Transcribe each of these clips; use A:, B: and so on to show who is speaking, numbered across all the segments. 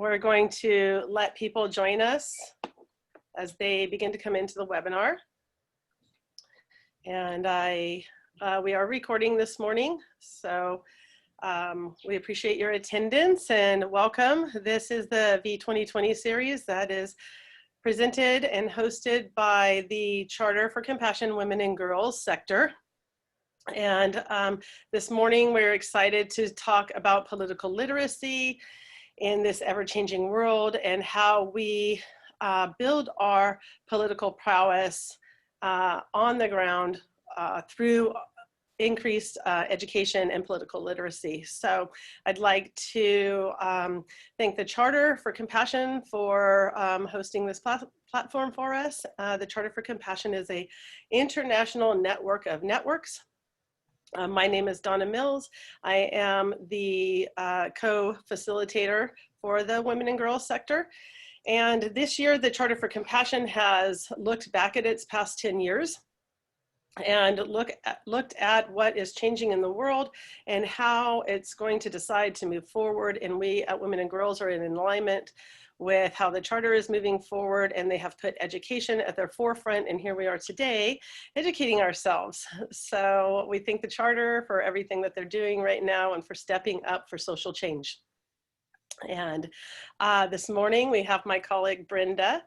A: we're going to let people join us as they begin to come into the webinar. And we are recording this morning, so we appreciate your attendance and welcome. This is the V2020 series that is presented and hosted by the Charter for Compassion Women and Girls sector. And this morning we're excited to talk about political literacy in this ever-changing world and how we build our political prowess on the ground through increased education and political literacy. So I'd like to thank the Charter for Compassion for hosting this platform for us. The Charter for Compassion is an international network of networks. My name is Donna Mills. I am the co-facilitator for the Women and Girls sector. And this year, the Charter for Compassion has looked back at its past 10 years and looked at what is changing in the world and how it's going to decide to move forward. And we at Women and Girls are in alignment with how the Charter is moving forward, and they have put education at their forefront, and here we are today educating ourselves. So we thank the Charter for everything that they're doing right now and for stepping up for social change. And this morning we have my colleague Brenda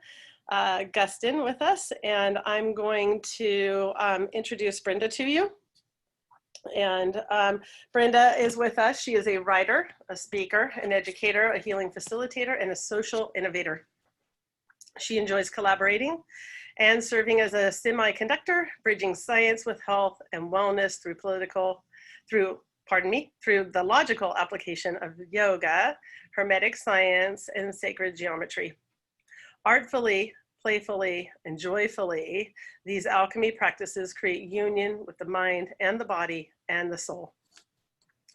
A: Gustin with us, and I'm going to introduce Brenda to you. And Brenda is with us. She is a writer, a speaker, an educator, a healing facilitator, and a social innovator. She enjoys collaborating and serving as a semiconductor, bridging science with health and wellness through through the logical application of yoga, hermetic science, and sacred geometry. Artfully, playfully, and joyfully, these alchemy practices create union with the mind and the body and the soul.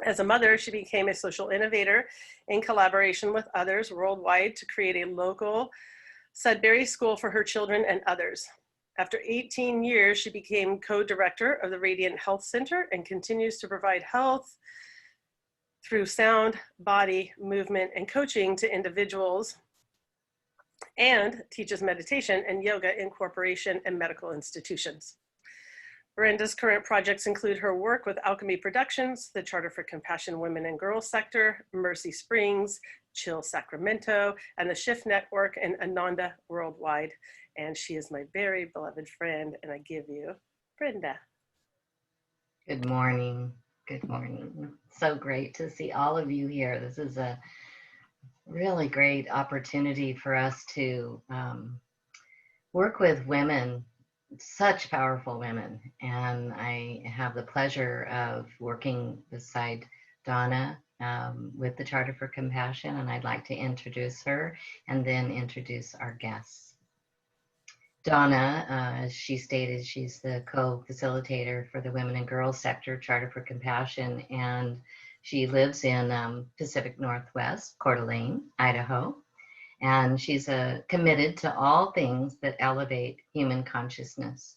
A: As a mother, she became a social innovator in collaboration with others worldwide to create a local Sudbury school for her children and others. After 18 years, she became co-director of the Radiant Health Center and continues to provide health through sound, body, movement, and coaching to individuals, and teaches meditation and yoga in corporation and medical institutions. Brenda's current projects include her work with Alchemy Productions, the Charter for Compassion Women and Girls sector, Mercy Springs, Chill Sacramento, and the Shift Network and Ananda Worldwide. And she is my very beloved friend, and I give you Brenda.
B: Good morning. Good morning. So great to see all of you here. This is a really great opportunity for us to work with women, such powerful women. And I have the pleasure of working beside Donna with the Charter for Compassion, and I'd like to introduce her and then introduce our guests. Donna, as she stated, she's the co-facilitator for the Women and Girls sector, Charter for Compassion, and she lives in Pacific Northwest, Coeur d'Alene, Idaho, and she's committed to all things that elevate human consciousness.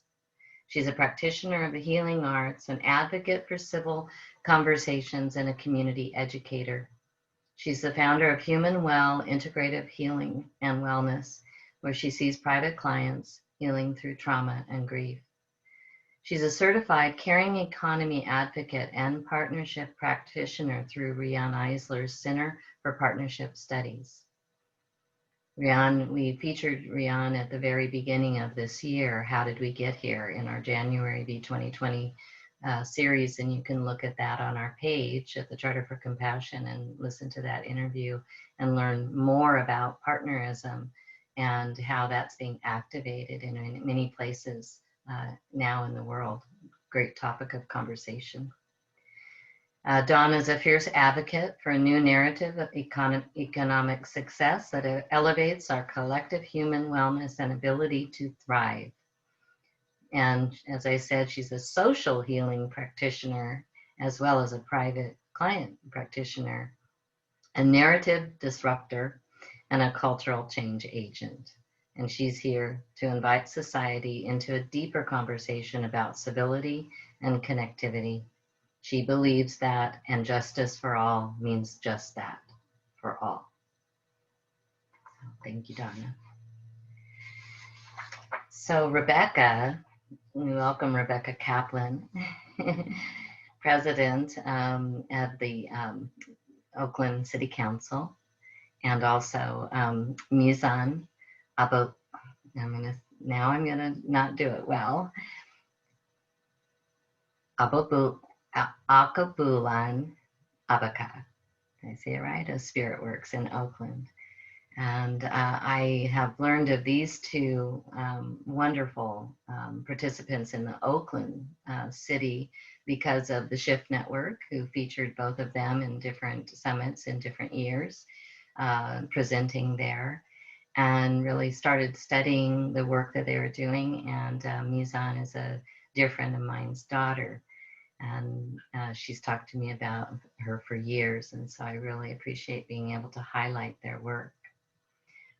B: She's a practitioner of the healing arts, an advocate for civil conversations, and a community educator. She's the founder of Human Well Integrative Healing and Wellness, where she sees private clients healing through trauma and grief. She's a certified caring economy advocate and partnership practitioner through Riane Eisler's Center for Partnership Studies. We featured Riane at the very beginning of this year, How Did We Get Here, in our January V2020 series, and you can look at that on our page at the Charter for Compassion and listen to that interview and learn more about partnerism and how that's being activated in many places now in the world. Great topic of conversation. Dawn is a fierce advocate for a new narrative of economic success that elevates our collective human wellness and ability to thrive. And as I said, she's a social healing practitioner as well as a private client practitioner, a narrative disruptor, and a cultural change agent. And she's here to invite society into a deeper conversation about civility and connectivity. She believes that, and justice for all means just that, for all. Thank you, Donna. So Rebecca, we welcome Rebecca Kaplan, President at the Oakland City Council, and also Mizan Abo. I'm gonna not do it well. Akabulan Abaka. Did I say it right? Of Spirit Works in Oakland. And I have learned of these two wonderful participants in the Oakland city because of the Shift Network, who featured both of them in different summits in different years, presenting there, and really started studying the work that they were doing. And Mizan is a dear friend of mine's daughter. And she's talked to me about her for years. And so I really appreciate being able to highlight their work.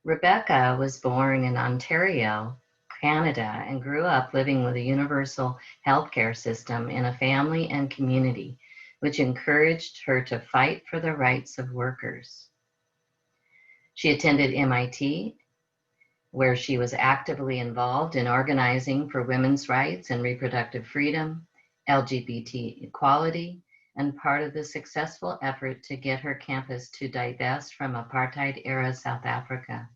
B: Rebecca was born in Ontario, Canada, and grew up living with a universal healthcare system in a family and community, which encouraged her to fight for the rights of workers. She attended MIT, where she was actively involved in organizing for women's rights and reproductive freedom, LGBT equality, and part of the successful effort to get her campus to divest from apartheid-era South Africa.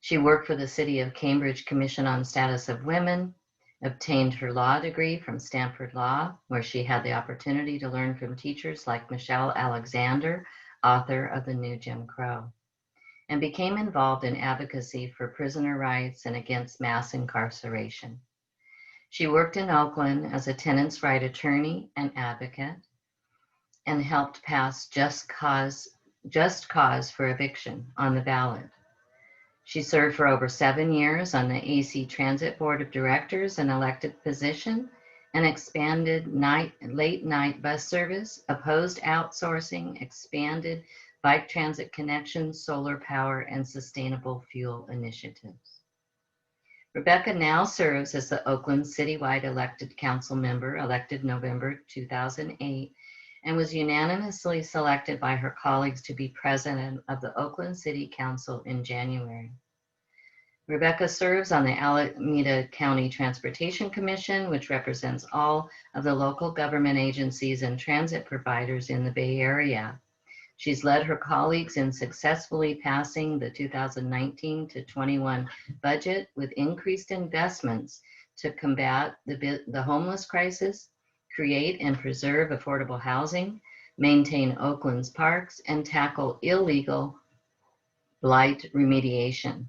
B: She worked for the City of Cambridge Commission on Status of Women, obtained her law degree from Stanford Law, where she had the opportunity to learn from teachers like Michelle Alexander, author of The New Jim Crow, and became involved in advocacy for prisoner rights and against mass incarceration. She worked in Oakland as a tenants' right attorney and advocate, and helped pass Just Cause for Eviction on the ballot. She served for over 7 years on the AC Transit Board of Directors, an elected position, and expanded late night bus service, opposed outsourcing, expanded bike transit connections, solar power, and sustainable fuel initiatives. Rebecca now serves as the Oakland Citywide Elected Council member, elected November 2008, and was unanimously selected by her colleagues to be president of the Oakland City Council in January. Rebecca serves on the Alameda County Transportation Commission, which represents all of the local government agencies and transit providers in the Bay Area. She's led her colleagues in successfully passing the 2019 to 21 budget with increased investments to combat the homeless crisis, create and preserve affordable housing, maintain Oakland's parks, and tackle illegal blight remediation.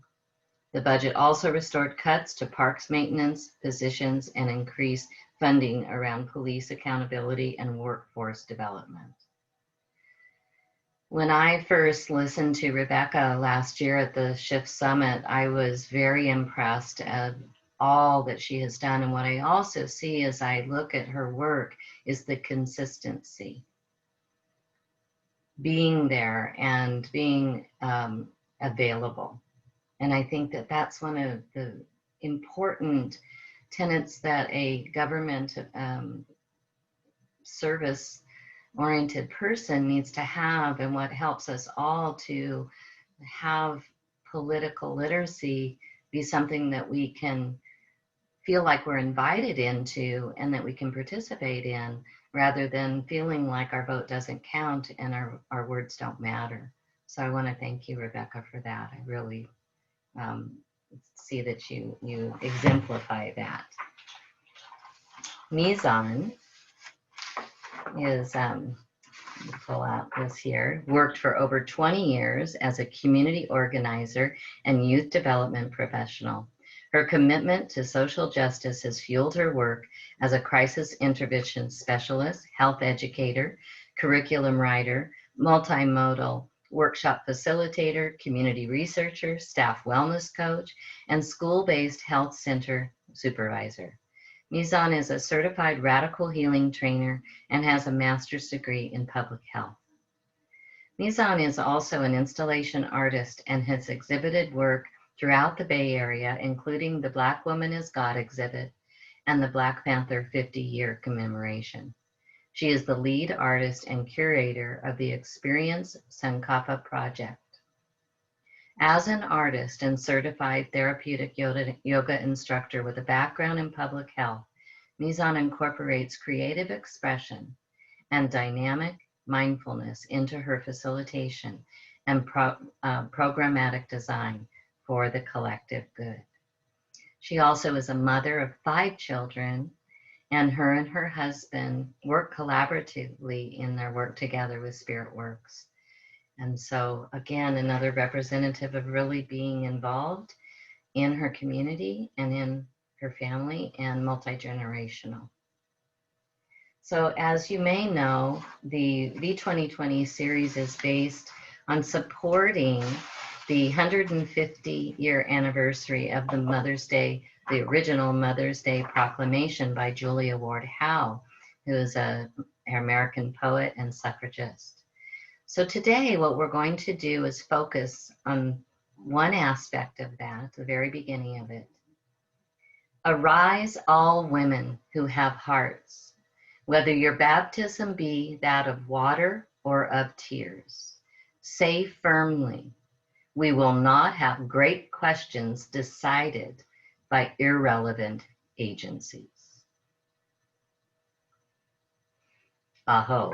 B: The budget also restored cuts to parks maintenance positions and increased funding around police accountability and workforce development. When I first listened to Rebecca last year at the Shift Summit, I was very impressed at all that she has done. And what I also see as I look at her work is the consistency. Being there and being available. And I think that that's one of the important tenets that a government service-oriented person needs to have, and what helps us all to have political literacy be something that we can feel like we're invited into and that we can participate in, rather than feeling like our vote doesn't count and our words don't matter. So I want to thank you, Rebecca, for that. I really see that you exemplify that. Mizan is, pull out this here, worked for over 20 years as a community organizer and youth development professional. Her commitment to social justice has fueled her work as a crisis intervention specialist, health educator, curriculum writer, multimodal workshop facilitator, community researcher, staff wellness coach, and school-based health center supervisor. Mizan is a certified radical healing trainer and has a master's degree in public health. Mizan is also an installation artist and has exhibited work throughout the Bay Area, including the Black Woman is God exhibit and the Black Panther 50-year commemoration. She is the lead artist and curator of the Experience Sankofa project. As an artist and certified therapeutic yoga instructor with a background in public health, Mizan incorporates creative expression and dynamic mindfulness into her facilitation and programmatic design for the collective good. She also is a mother of 5 children, and her husband work collaboratively in their work together with Spirit Works. And so, again, another representative of really being involved in her community and in her family and multi-generational. So as you may know, the V2020 series is based on supporting the 150-year anniversary of the Mother's Day, the original Mother's Day proclamation by Julia Ward Howe, who is an American poet and suffragist. So today what we're going to do is focus on one aspect of that, the very beginning of it. Arise, all women who have hearts, whether your baptism be that of water or of tears. Say firmly, we will not have great questions decided by irrelevant agencies. Aho.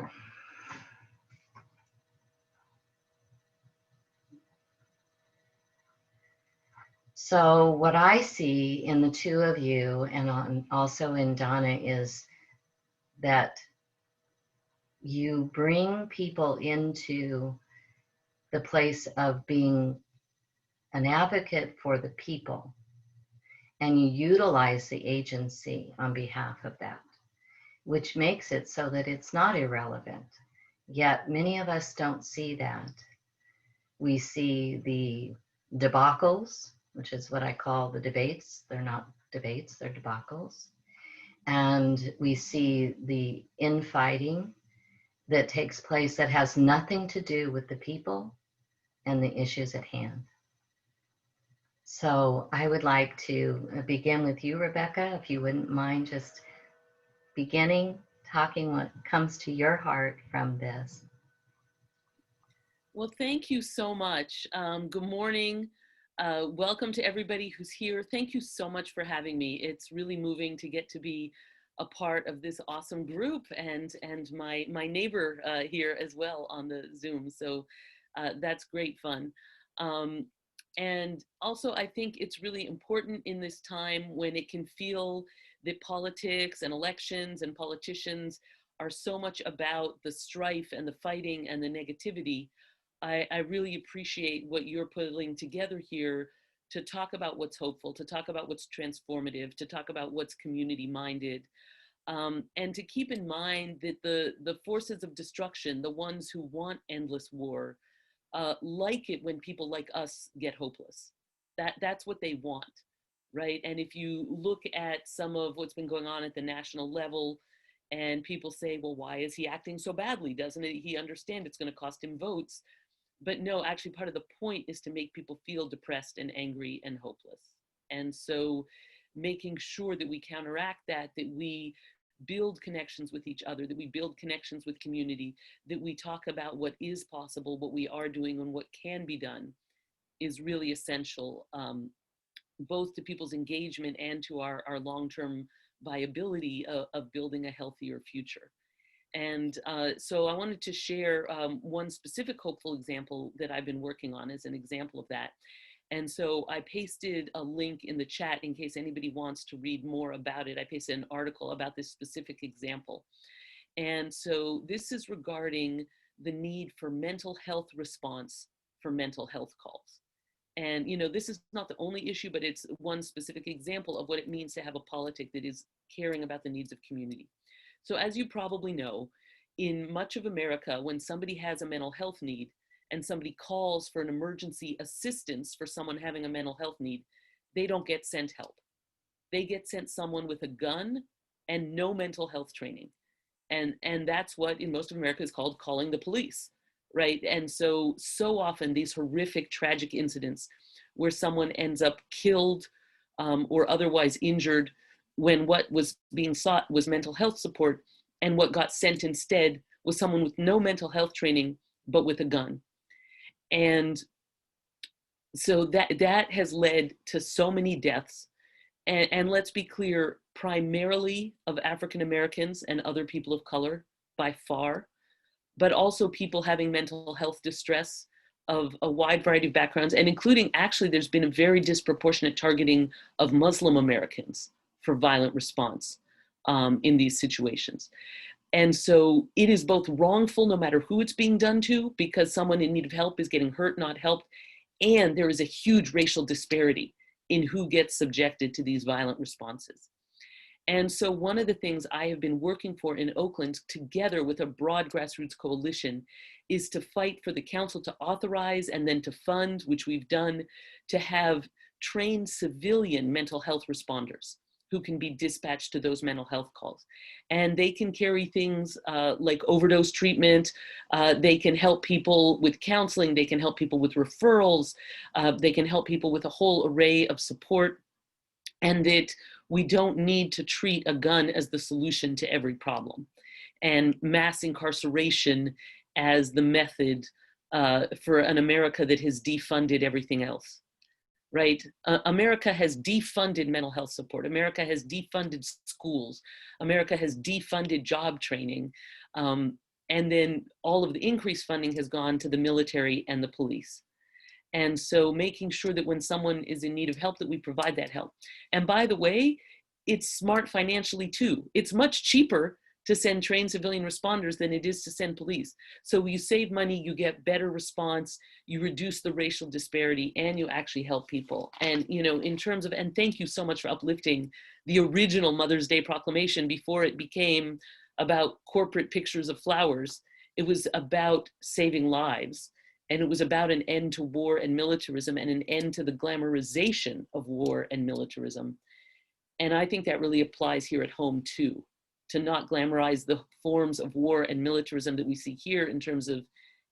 B: So what I see in the two of you and also in Donna is that you bring people into the place of being an advocate for the people, and you utilize the agency on behalf of that, which makes it so that it's not irrelevant. Yet many of us don't see that. We see the debacles, which is what I call the debates. They're not debates, they're debacles. And we see the infighting that takes place that has nothing to do with the people and the issues at hand. So I would like to begin with you, Rebecca, if you wouldn't mind just beginning talking what comes to your heart from this.
C: Well, thank you so much. Good morning. Welcome to everybody who's here. Thank you so much for having me. It's really moving to get to be a part of this awesome group and my neighbor here as well on the Zoom. So that's great fun. And also, I think it's really important in this time when it can feel that politics and elections and politicians are so much about the strife and the fighting and the negativity. I really appreciate what you're putting together here to talk about what's hopeful, to talk about what's transformative, to talk about what's community minded, and to keep in mind that the forces of destruction, the ones who want endless war, like it when people like us get hopeless. That's what they want, right? And if you look at some of what's been going on at the national level, and people say, well, why is he acting so badly? Doesn't he understand it's going to cost him votes? But no, actually part of the point is to make people feel depressed and angry and hopeless. And so making sure that we counteract that we build connections with each other, that we build connections with community, that we talk about what is possible, what we are doing, and what can be done is really essential, both to people's engagement and to our long-term viability of building a healthier future. And so I wanted to share one specific hopeful example that I've been working on as an example of that. And so I pasted a link in the chat in case anybody wants to read more about it. I pasted an article about this specific example. And so this is regarding the need for mental health response for mental health calls. And, you know, this is not the only issue, but it's one specific example of what it means to have a politic that is caring about the needs of community. So as you probably know, in much of America, when somebody has a mental health need and somebody calls for an emergency assistance for someone having a mental health need, they don't get sent help. They get sent someone with a gun and no mental health training. And that's what in most of America is called calling the police, right? And so often these horrific, tragic incidents where someone ends up killed or otherwise injured when what was being sought was mental health support, and what got sent instead was someone with no mental health training, but with a gun. And So that has led to so many deaths. And let's be clear, primarily of African Americans and other people of color by far, but also people having mental health distress of a wide variety of backgrounds, and including, actually, there's been a very disproportionate targeting of Muslim Americans for violent response in these situations. And so it is both wrongful, no matter who it's being done to, because someone in need of help is getting hurt, not helped. And there is a huge racial disparity in who gets subjected to these violent responses. And so one of the things I have been working for in Oakland, together with a broad grassroots coalition, is to fight for the council to authorize and then to fund, which we've done, to have trained civilian mental health responders who can be dispatched to those mental health calls. And they can carry things like overdose treatment, they can help people with counseling, they can help people with referrals, they can help people with a whole array of support, and that we don't need to treat a gun as the solution to every problem, and mass incarceration as the method for an America that has defunded everything else. Right? America has defunded mental health support. America has defunded schools. America has defunded job training. And then all of the increased funding has gone to the military and the police. And so making sure that when someone is in need of help, that we provide that help. And by the way, it's smart financially too. It's much cheaper to send trained civilian responders than it is to send police. So you save money, you get better response, you reduce the racial disparity, and you actually help people. And in terms of, and thank you so much for uplifting the original Mother's Day proclamation before it became about corporate pictures of flowers. It was about saving lives. And it was about an end to war and militarism and an end to the glamorization of war and militarism. And I think that really applies here at home too, to not glamorize the forms of war and militarism that we see here in terms of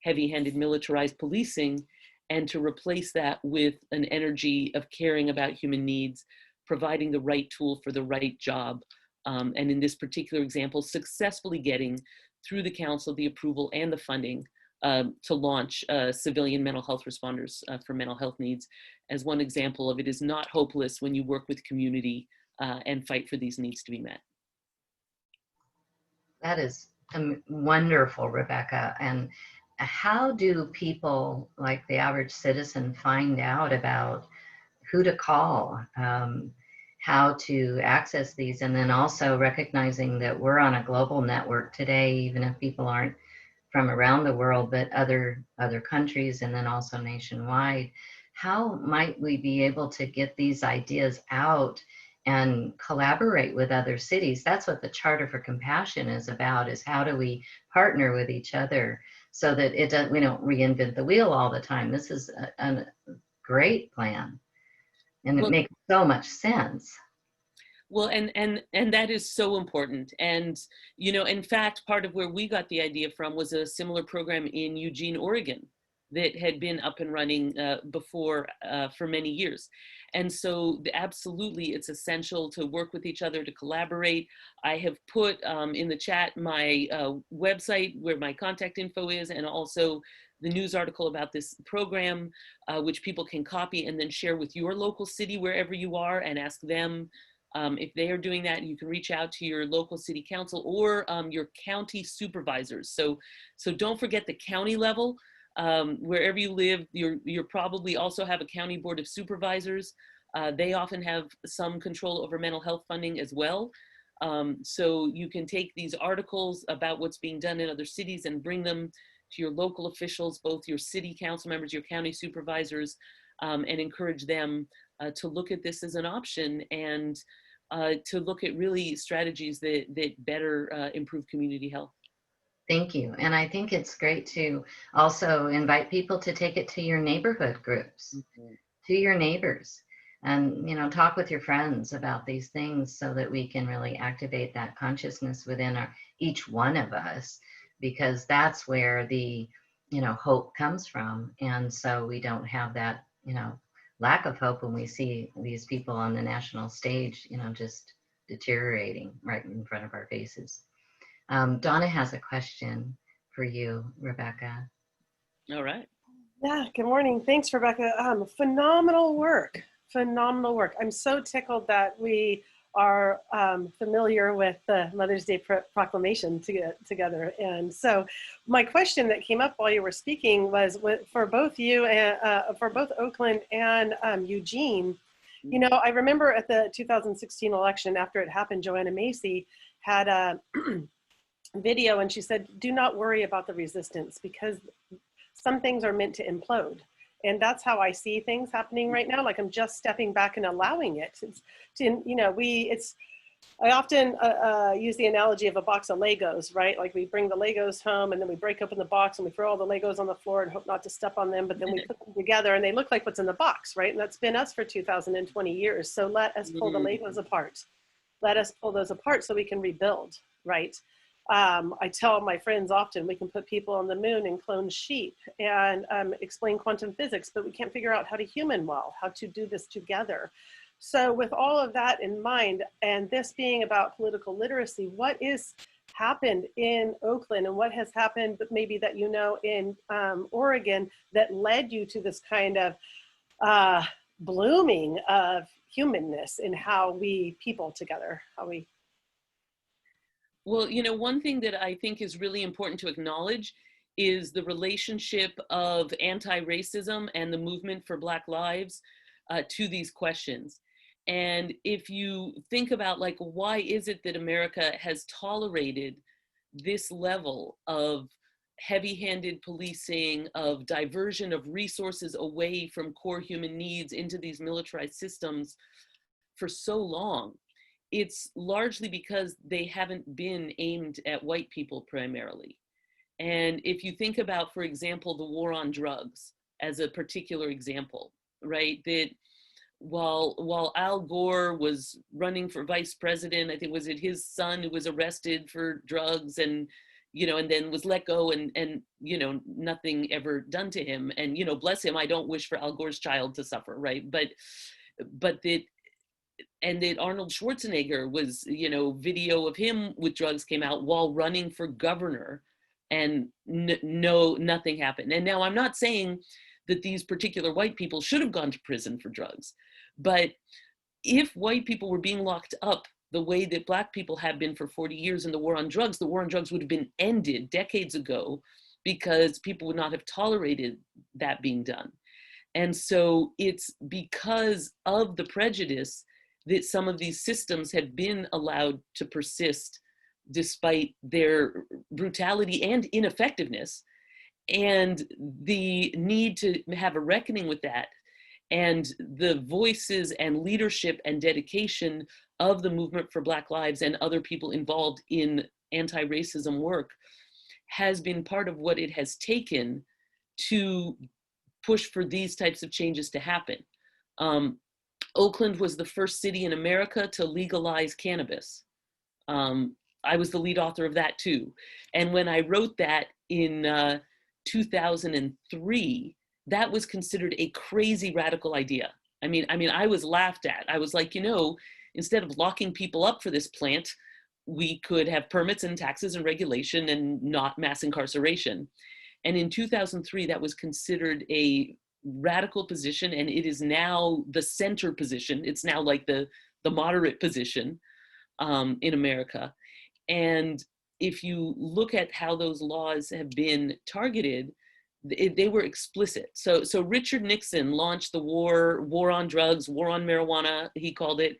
C: heavy-handed militarized policing, and to replace that with an energy of caring about human needs, providing the right tool for the right job. And in this particular example, successfully getting through the council the approval and the funding to launch civilian mental health responders for mental health needs. As one example of it is not hopeless when you work with community and fight for these needs to be met.
B: That is wonderful, Rebecca. And how do people, like the average citizen, find out about who to call, how to access these, and then also recognizing that we're on a global network today, even if people aren't from around the world, but other countries, and then also nationwide. How might we be able to get these ideas out and collaborate with other cities? That's what the Charter for Compassion is about, is how do we partner with each other so that we don't reinvent the wheel all the time. This is a great plan, and it makes so much sense.
C: Well, and that is so important. And, in fact, part of where we got the idea from was a similar program in Eugene, Oregon, that had been up and running before for many years. And so absolutely, it's essential to work with each other, to collaborate. I have put in the chat my website where my contact info is, and also the news article about this program, which people can copy and then share with your local city wherever you are, and ask them if they are doing that. You can reach out to your local city council or your county supervisors. So don't forget the county level. Wherever you live, you're probably also have a county board of supervisors. They often have some control over mental health funding as well. So you can take these articles about what's being done in other cities and bring them to your local officials, both your city council members, your county supervisors, and encourage them to look at this as an option, and to look at really strategies that better improve community health.
B: Thank you. And I think it's great to also invite people to take it to your neighborhood groups, to your neighbors, and talk with your friends about these things so that we can really activate that consciousness within each one of us, because that's where the hope comes from. And so we don't have that lack of hope when we see these people on the national stage just deteriorating right in front of our faces. Donna has a question for you, Rebecca.
C: All right.
A: Yeah, good morning. Thanks, Rebecca. Phenomenal work. Phenomenal work. I'm so tickled that we are familiar with the Mother's Day proclamation together. And so my question that came up while you were speaking was for both you and for both Oakland and Eugene. You know, I remember at the 2016 election, after it happened, Joanna Macy had a video and she said, do not worry about the resistance because some things are meant to implode. And that's how I see things happening right now. Like I'm just stepping back and allowing it. I often use the analogy of a box of Legos, right? Like we bring the Legos home and then we break open the box and we throw all the Legos on the floor and hope not to step on them, but then we put them together and they look like what's in the box, right? And that's been us for 2020 years. So let us pull the Legos apart. Let us pull those apart so we can rebuild, right? I tell my friends often we can put people on the moon and clone sheep and explain quantum physics, but we can't figure out how to human well, how to do this together. So with all of that in mind, and this being about political literacy, what is happened in Oakland and what has happened maybe that you know in Oregon that led you to this kind of blooming of humanness in how we people together, how we.
C: Well, you know, one thing that I think is really important to acknowledge is the relationship of anti-racism and the movement for Black lives to these questions. And if you think about like, why is it that America has tolerated this level of heavy-handed policing, of diversion of resources away from core human needs into these militarized systems for so long? It's largely because they haven't been aimed at white people primarily. And if you think about, for example, the war on drugs as a particular example, right? That while Al Gore was running for vice president, I think was it his son who was arrested for drugs and, you know, and then was let go and, you know, nothing ever done to him. And, you know, bless him, I don't wish for Al Gore's child to suffer, right? But that Arnold Schwarzenegger was, you know, video of him with drugs came out while running for governor and nothing happened. And now I'm not saying that these particular white people should have gone to prison for drugs, but if white people were being locked up the way that Black people have been for 40 years in the war on drugs would have been ended decades ago because people would not have tolerated that being done. And so it's because of the prejudice that some of these systems have been allowed to persist despite their brutality and ineffectiveness, and the need to have a reckoning with that, and the voices and leadership and dedication of the movement for Black lives and other people involved in anti-racism work has been part of what it has taken to push for these types of changes to happen. Oakland was the first city in America to legalize cannabis. I was the lead author of that too. And when I wrote that in 2003, that was considered a crazy radical idea. I mean, I was laughed at. I was like, you know, instead of locking people up for this plant, we could have permits and taxes and regulation and not mass incarceration. And in 2003, that was considered a radical position, and it is now the center position. It's now like the moderate position in America. And if you look at how those laws have been targeted, they were explicit. So Richard Nixon launched the war on drugs, war on marijuana, he called it.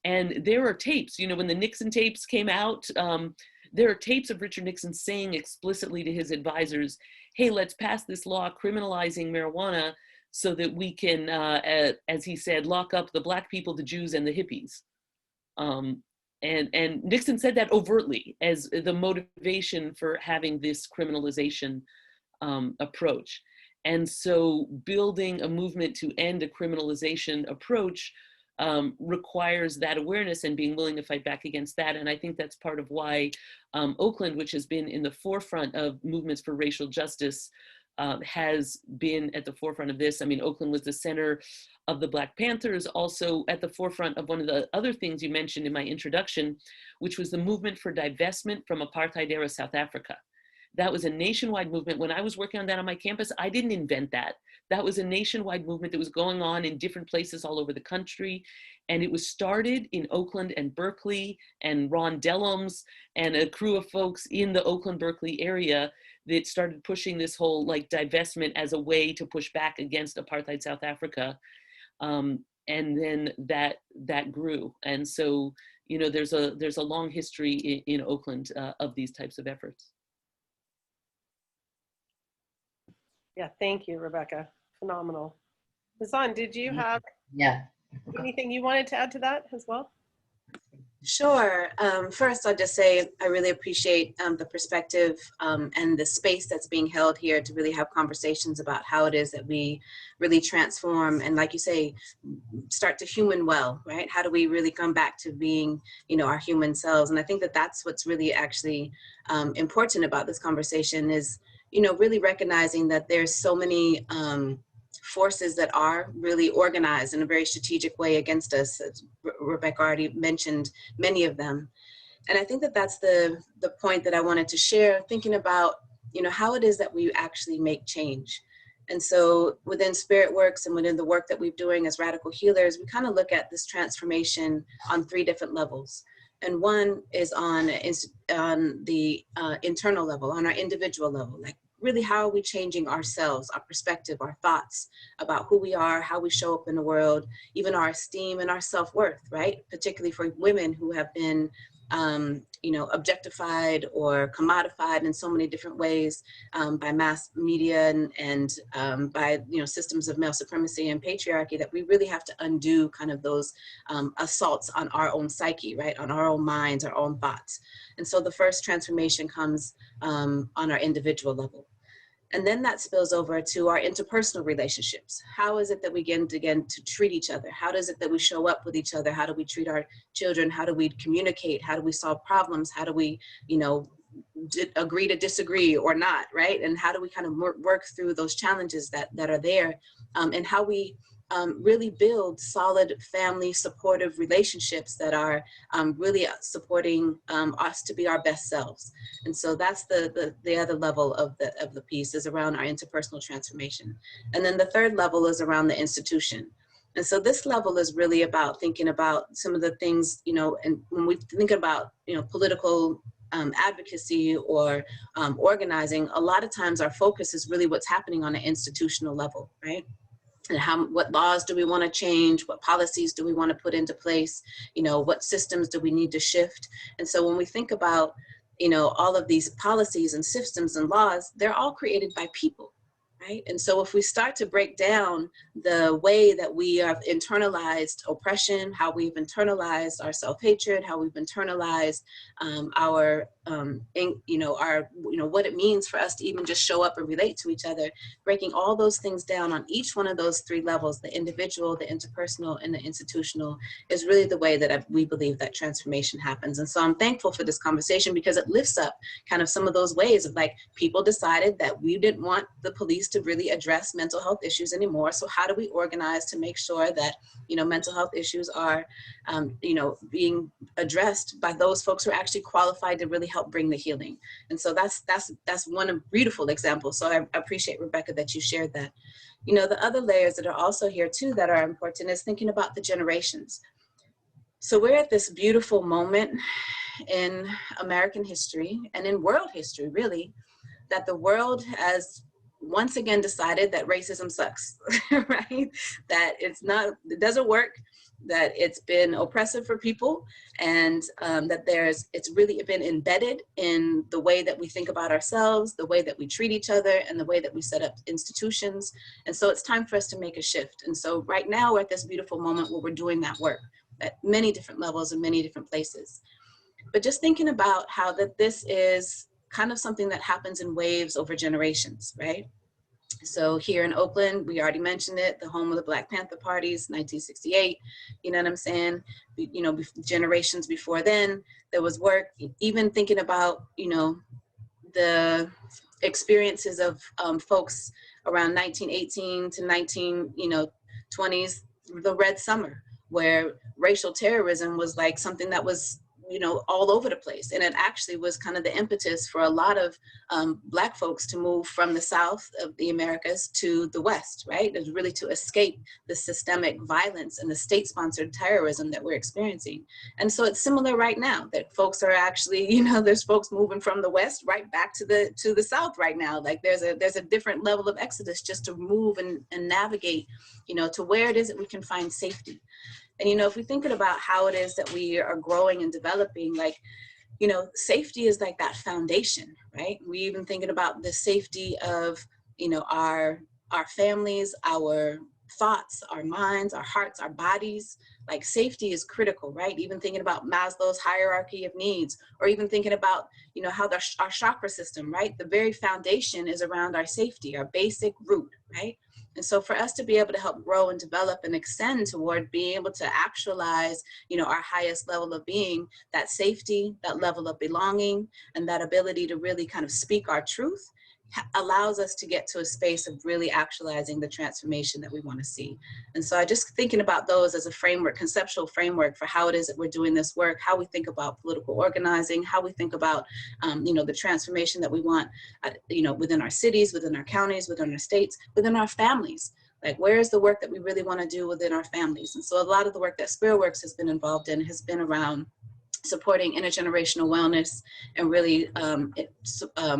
C: And there are tapes, you know, when the Nixon tapes came out, there are tapes of Richard Nixon saying explicitly to his advisors, hey, let's pass this law criminalizing marijuana so that we can, as he said, lock up the Black people, the Jews, and the hippies. And Nixon said that overtly as the motivation for having this criminalization approach. And so building a movement to end a criminalization approach requires that awareness and being willing to fight back against that. And I think that's part of why Oakland, which has been in the forefront of movements for racial justice, has been at the forefront of this. I mean, Oakland was the center of the Black Panthers, also at the forefront of one of the other things you mentioned in my introduction, which was the movement for divestment from apartheid era South Africa. That was a nationwide movement. When I was working on that on my campus, I didn't invent that. That was a nationwide movement that was going on in different places all over the country. And it was started in Oakland and Berkeley, and Ron Dellums and a crew of folks in the Oakland, Berkeley area that started pushing this whole like divestment as a way to push back against apartheid South Africa. And then that grew. And so, you know, there's a long history in Oakland of these types of efforts.
A: Yeah, thank you, Rebecca. Phenomenal. Hassan, did you have
B: Yeah.
A: anything you wanted to add to that as well?
D: Sure. First, I'll just say I really appreciate the perspective and the space that's being held here to really have conversations about how it is that we really transform and, like you say, start to human well, right? How do we really come back to being, you know, our human selves? And I think that that's what's really actually important about this conversation is, you know, really recognizing that there's so many forces that are really organized in a very strategic way against us. As Rebecca already mentioned many of them. And I think that that's the point that I wanted to share, thinking about, you know, how it is that we actually make change. And so within SpiritWorks and within the work that we're doing as radical healers, we kind of look at this transformation on 3 different levels. And one is on the internal level, on our individual level, like really how are we changing ourselves, our perspective, our thoughts about who we are, how we show up in the world, even our esteem and our self-worth, right? Particularly for women who have been, you know, objectified or commodified in so many different ways by mass media and by, you know, systems of male supremacy and patriarchy, that we really have to undo kind of those assaults on our own psyche, right? On our own minds, our own thoughts. And so the first transformation comes on our individual level. And then that spills over to our interpersonal relationships. How is it that we begin to treat each other? How does it that we show up with each other? How do we treat our children? How do we communicate? How do we solve problems? How do we, you know, agree to disagree or not, right? And how do we kind of work through those challenges that are there, and how we really build solid family supportive relationships that are really supporting us to be our best selves. And so that's the other level of the piece, is around our interpersonal transformation. And then the third level is around the institution. And so this level is really about thinking about some of the things, you know, and when we think about, you know, political advocacy or organizing, a lot of times our focus is really what's happening on an institutional level, right? And what laws do we want to change? What policies do we want to put into place? You know, what systems do we need to shift? And so when we think about, you know, all of these policies and systems and laws, they're all created by people, right? And so if we start to break down the way that we have internalized oppression, how we've internalized our self-hatred, how we've internalized what it means for us to even just show up and relate to each other, breaking all those things down on each one of those 3 levels, the individual, the interpersonal, and the institutional, is really the way that we believe that transformation happens. And so I'm thankful for this conversation, because it lifts up kind of some of those ways of, like, people decided that we didn't want the police to really address mental health issues anymore. So how do we organize to make sure that, you know, mental health issues are, you know, being addressed by those folks who are actually qualified to really help bring the healing? And so that's one beautiful example. So I appreciate, Rebecca, that you shared that. You know, the other layers that are also here too that are important is thinking about the generations. So we're at this beautiful moment in American history and in world history, really, that the world has once again decided that racism sucks, right? That it doesn't work, that it's been oppressive for people, and that it's really been embedded in the way that we think about ourselves, the way that we treat each other, and the way that we set up institutions. And so it's time for us to make a shift. And so right now we're at this beautiful moment where we're doing that work at many different levels in many different places. But just thinking about how that this is kind of something that happens in waves over generations, right? So here in Oakland, we already mentioned it, the home of the Black Panther parties, 1968, you know what I'm saying? You know, generations before then, there was work, even thinking about, you know, the experiences of folks around 1918 to 1920s, the Red Summer, where racial terrorism was like something that was all over the place. And it actually was kind of the impetus for a lot of Black folks to move from the South of the Americas to the West, right? It was really to escape the systemic violence and the state-sponsored terrorism that we're experiencing. And so it's similar right now that folks are actually, there's folks moving from the West right back to the South right now. Like there's a different level of exodus just to move and navigate, to where it is that we can find safety. And, if we're thinking about how it is that we are growing and developing, safety is like that foundation, right? We even thinking about the safety of, our families, our thoughts, our minds, our hearts, our bodies. Like safety is critical, right? Even thinking about Maslow's hierarchy of needs, or even thinking about, how our chakra system, right? The very foundation is around our safety, our basic root, right? And so for us to be able to help grow and develop and extend toward being able to actualize, our highest level of being, that safety, that level of belonging, and that ability to really kind of speak our truth allows us to get to a space of really actualizing the transformation that we want to see. And so I just thinking about those as a framework, conceptual framework for how it is that we're doing this work, how we think about political organizing, how we think about, the transformation that we want, within our cities, within our counties, within our states, within our families. Like, where is the work that we really want to do within our families? And so a lot of the work that SpiritWorks has been involved in has been around supporting intergenerational wellness and really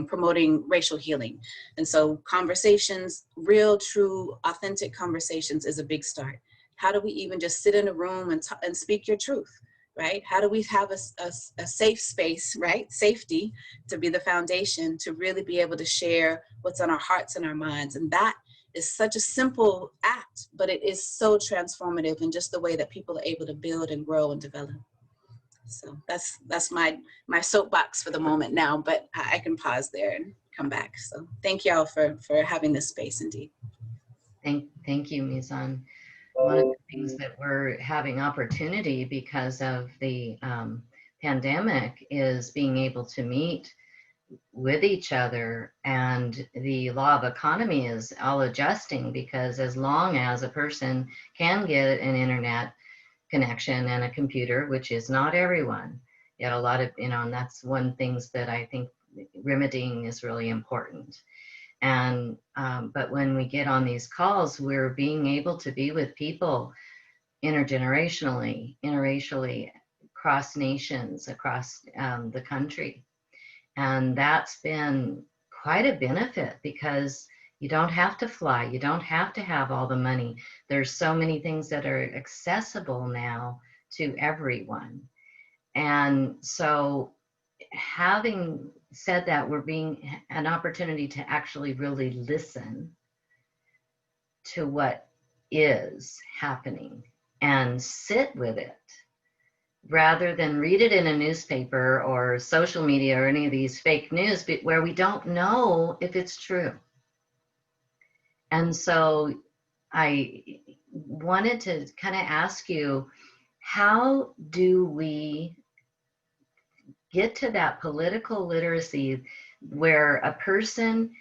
D: promoting racial healing. And so conversations, real, true, authentic conversations is a big start. How do we even just sit in a room and speak your truth, right? How do we have a safe space, right? Safety to be the foundation to really be able to share what's on our hearts and our minds. And that is such a simple act, but it is so transformative in just the way that people are able to build and grow and develop. So that's my soapbox for the moment now, but I can pause there and come back. So thank y'all for having this space indeed.
B: Thank you, Mizan. One of the things that we're having opportunity because of the pandemic is being able to meet with each other, and the law of economy is all adjusting, because as long as a person can get an internet connection and a computer, which is not everyone, yet a lot of, and that's one things that I think remedying is really important. And but when we get on these calls, we're being able to be with people intergenerationally, interracially, across nations, across the country. And that's been quite a benefit, because you don't have to fly. You don't have to have all the money. There's so many things that are accessible now to everyone. And so having said that, we're being an opportunity to actually really listen to what is happening and sit with it, rather than read it in a newspaper or social media or any of these fake news, but where we don't know if it's true. And so I wanted to kind of ask you, how do we get to that political literacy where a person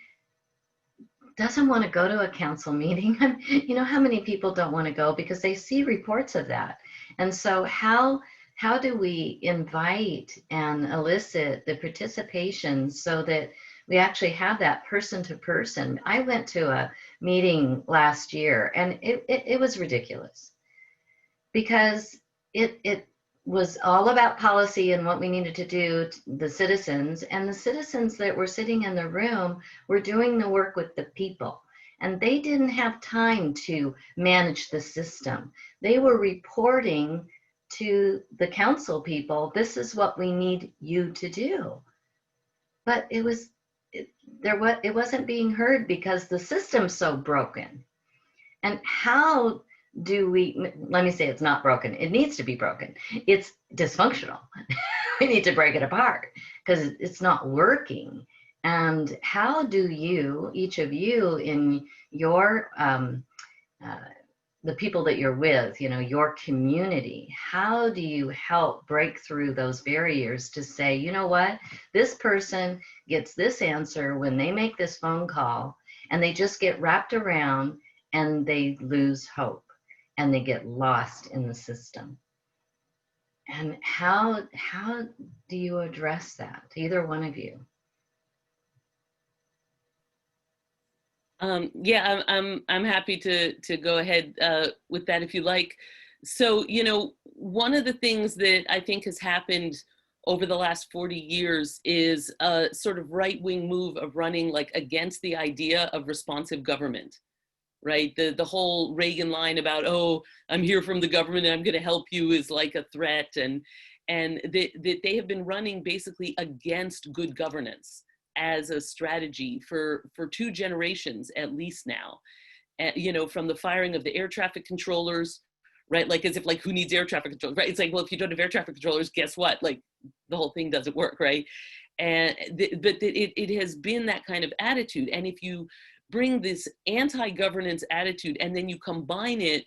B: doesn't want to go to a council meeting? You know how many people don't want to go because they see reports of that. And so how do we invite and elicit the participation so that we actually have that person to person? I went to a meeting last year, and it was ridiculous, because it was all about policy and what we needed to do to the citizens, and the citizens that were sitting in the room were doing the work with the people, and they didn't have time to manage the system. They were reporting to the council people, this is what we need you to do. But it wasn't being heard because the system's so broken. And how do we, let me say it's not broken, it needs to be broken. It's dysfunctional. We need to break it apart because it's not working. And how do you, each of you in your, the people that you're with, your community, how do you help break through those barriers to say, you know what, this person gets this answer when they make this phone call, and they just get wrapped around and they lose hope and they get lost in the system? And how do you address that, either one of you?
C: Yeah, I'm happy to go ahead with that if you like. So, you know, one of the things that I think has happened over the last 40 years is a sort of right-wing move of running like against the idea of responsive government, right? The whole Reagan line about, oh, I'm here from the government and I'm going to help you is like a threat, and that they have been running basically against good governance as a strategy for 2 generations at least now. You know, from the firing of the air traffic controllers, right? Like as if like who needs air traffic controllers, right? It's like, well, if you don't have air traffic controllers, guess what? Like the whole thing doesn't work, right? And but it has been that kind of attitude. And if you bring this anti-governance attitude and then you combine it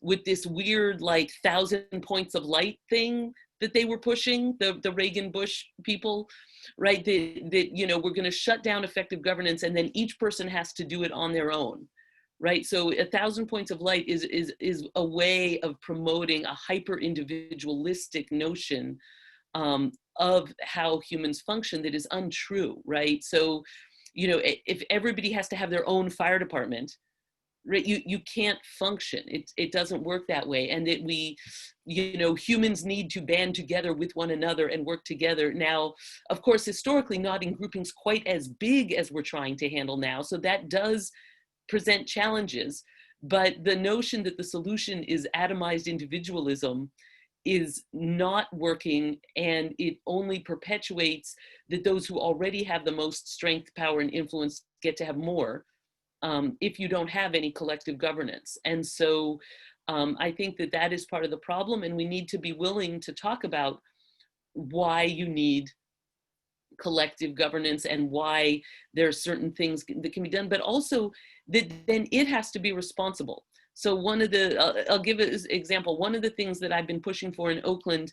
C: with this weird like 1,000 points of light thing that they were pushing, the Reagan Bush people, right? That you know, we're going to shut down effective governance and then each person has to do it on their own, right? So 1,000 points of light is a way of promoting a hyper individualistic notion of how humans function that is untrue, right? So, you know, if everybody has to have their own fire department, right, you can't function. It doesn't work that way. And that we, you know, humans need to band together with one another and work together. Now, of course, historically, not in groupings quite as big as we're trying to handle now. So that does present challenges. But the notion that the solution is atomized individualism is not working, and it only perpetuates that those who already have the most strength, power, and influence get to have more. If you don't have any collective governance. And so I think that that is part of the problem, and we need to be willing to talk about why you need collective governance and why there are certain things that can be done, but also that then it has to be responsible. So one of the, I'll give an example, one of the things that I've been pushing for in Oakland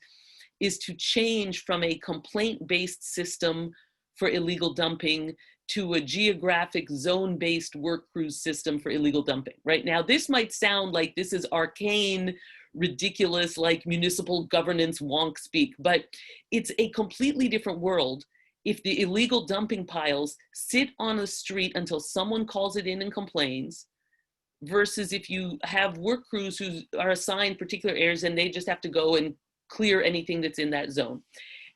C: is to change from a complaint-based system for illegal dumping to a geographic zone-based work crews system for illegal dumping. Right now, this might sound like this is arcane, ridiculous, like municipal governance wonk speak, but it's a completely different world if the illegal dumping piles sit on a street until someone calls it in and complains, versus if you have work crews who are assigned particular areas and they just have to go and clear anything that's in that zone.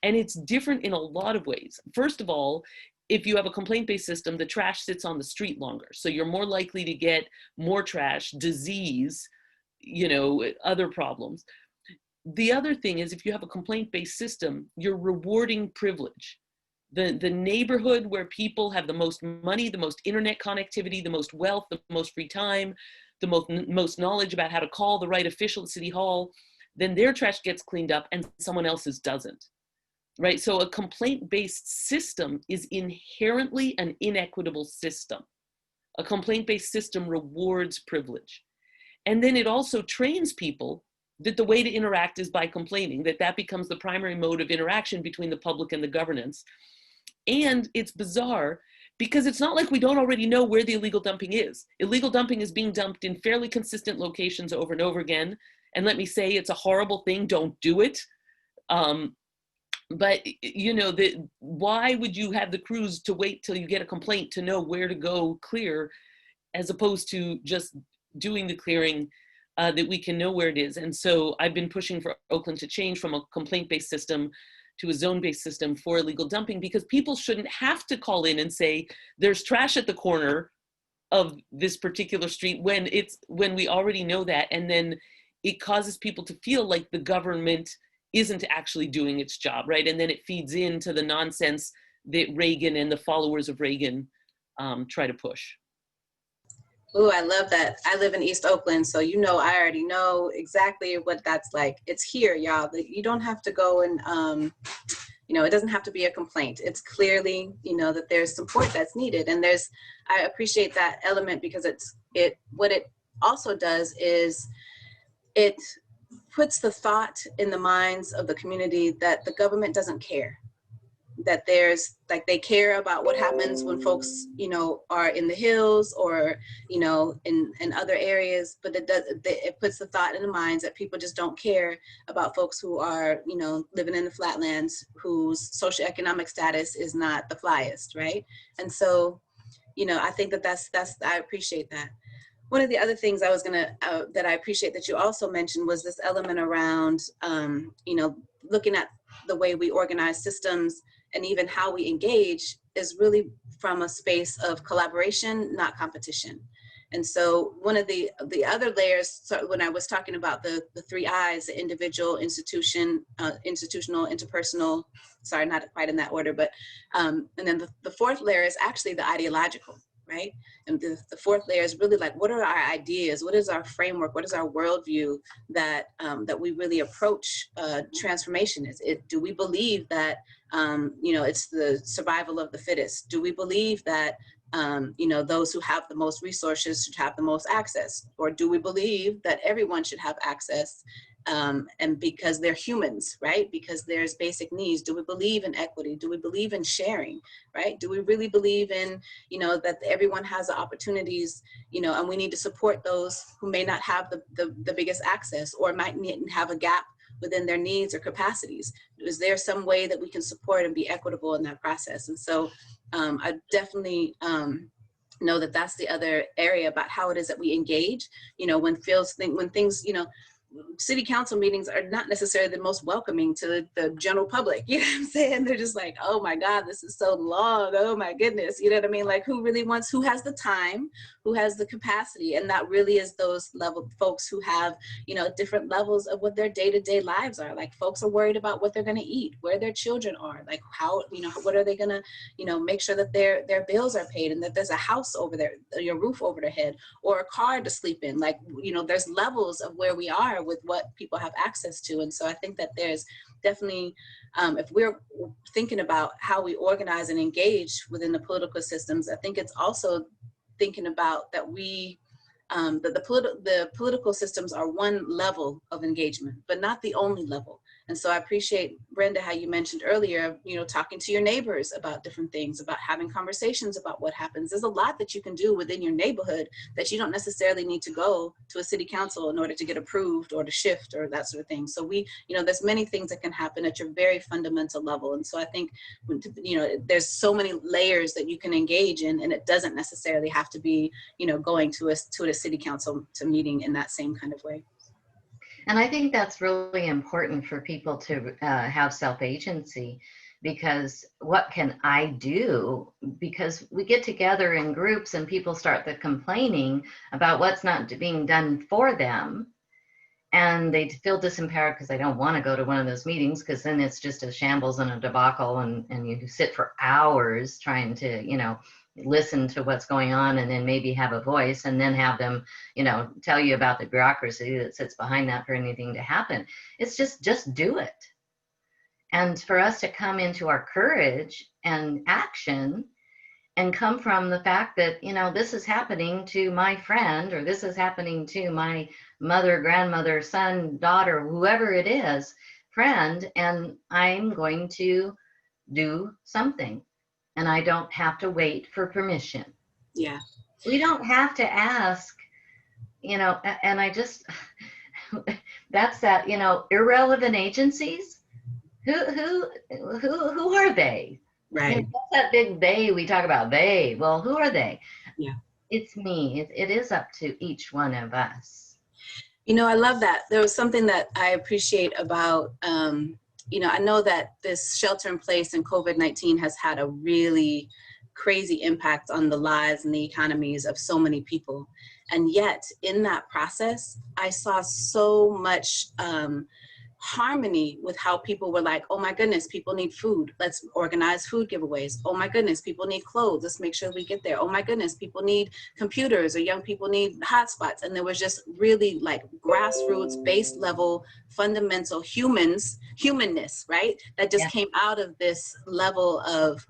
C: And it's different in a lot of ways. First of all, if you have a complaint-based system, the trash sits on the street longer. So you're more likely to get more trash, disease, you know, other problems. The other thing is if you have a complaint-based system, you're rewarding privilege. The neighborhood where people have the most money, the most internet connectivity, the most wealth, the most free time, the most knowledge about how to call the right official at City Hall, then their trash gets cleaned up and someone else's doesn't. Right, so a complaint-based system is inherently an inequitable system. A complaint-based system rewards privilege. And then it also trains people that the way to interact is by complaining, that becomes the primary mode of interaction between the public and the governance. And it's bizarre because it's not like we don't already know where the illegal dumping is. Illegal dumping is being dumped in fairly consistent locations over and over again. And let me say, it's a horrible thing, don't do it. But you know, why would you have the crews to wait till you get a complaint to know where to go clear, as opposed to just doing the clearing that we can know where it is? And so I've been pushing for Oakland to change from a complaint-based system to a zone-based system for illegal dumping, because people shouldn't have to call in and say, there's trash at the corner of this particular street, when we already know that. And then it causes people to feel like the government isn't actually doing its job, right? And then it feeds into the nonsense that Reagan and the followers of Reagan try to push.
D: Oh, I love that. I live in East Oakland, so you know, I already know exactly what that's like. It's here, y'all. You don't have to go and, you know, it doesn't have to be a complaint. It's clearly, you know, that there's support that's needed. And I appreciate that element because what it also does is it puts the thought in the minds of the community that the government doesn't care. that there's like they care about what happens when folks, you know, are in the hills or, you know, in other areas, but it puts the thought in the minds that people just don't care about folks who are, you know, living in the flatlands whose socioeconomic status is not the flyest, right? And so, you know, I think that's I appreciate that. One of the other things I was gonna that I appreciate that you also mentioned was this element around, you know, looking at the way we organize systems and even how we engage is really from a space of collaboration, not competition. And so one of the other layers, so when I was talking about the 3 I's, the individual, institution, institutional, interpersonal, sorry, not quite in that order, but, and then the 4th layer is actually the ideological, right? And the 4th layer is really like, what are our ideas? What is our framework? What is our worldview that that we really approach transformation? Do we believe that you know, it's the survival of the fittest? Do we believe that you know, those who have the most resources should have the most access? Or do we believe that everyone should have access and because they're humans, right? Because there's basic needs. Do we believe in equity? Do we believe in sharing, right? Do we really believe in, you know, that everyone has the opportunities, you know, and we need to support those who may not have the biggest access or might have a gap within their needs or capacities? Is there some way that we can support and be equitable in that process? And so I definitely know that that's the other area about how it is that we engage, you know, when things, you know, city council meetings are not necessarily the most welcoming to the general public. You know what I'm saying? They're just like, oh my God, this is so long. Oh my goodness. You know what I mean? Like, who really wants, who has the time, who has the capacity? And that really is those level folks who have, you know, different levels of what their day-to-day lives are. Like, folks are worried about what they're going to eat, where their children are, like how, you know, what are they going to, you know, make sure that their bills are paid and that there's a house over there, your roof over their head, or a car to sleep in. Like, you know, there's levels of where we are with what people have access to. And so I think that there's definitely, if we're thinking about how we organize and engage within the political systems, I think it's also thinking about that we, the political systems are one level of engagement, but not the only level. And so I appreciate, Brenda, how you mentioned earlier, you know, talking to your neighbors about different things, about having conversations about what happens. There's a lot that you can do within your neighborhood that you don't necessarily need to go to a city council in order to get approved or to shift or that sort of thing. So we, you know, there's many things that can happen at your very fundamental level. And so I think, you know, there's so many layers that you can engage in, and it doesn't necessarily have to be, you know, going to a city council meeting in that same kind of way.
B: And I think that's really important for people to have self-agency, because what can I do? Because we get together in groups and people start complaining about what's not being done for them. And they feel disempowered because they don't want to go to one of those meetings, because then it's just a shambles and a debacle, and you sit for hours trying to, you know, listen to what's going on and then maybe have a voice and then have them, you know, tell you about the bureaucracy that sits behind that for anything to happen. It's just do it. And for us to come into our courage and action and come from the fact that, you know, this is happening to my friend, or this is happening to my mother, grandmother, son, daughter, whoever it is, friend, and I'm going to do something. And I don't have to wait for permission.
D: Yeah.
B: We don't have to ask, you know, and I just, that's that, you know, irrelevant agencies. Who are they?
D: Right.
B: You know, what's that big they we talk about? They. Well, who are they?
D: Yeah.
B: It's me. It is up to each one of us.
D: You know, I love that. There was something that I appreciate about, you know, I know that this shelter in place and COVID-19 has had a really crazy impact on the lives and the economies of so many people. And yet in that process, I saw so much harmony with how people were like, oh my goodness, people need food. Let's organize food giveaways. Oh my goodness, people need clothes. Let's make sure we get there. Oh my goodness, people need computers, or young people need hotspots. And there was just really like grassroots, base level, fundamental humanness, right? That just came out of this level of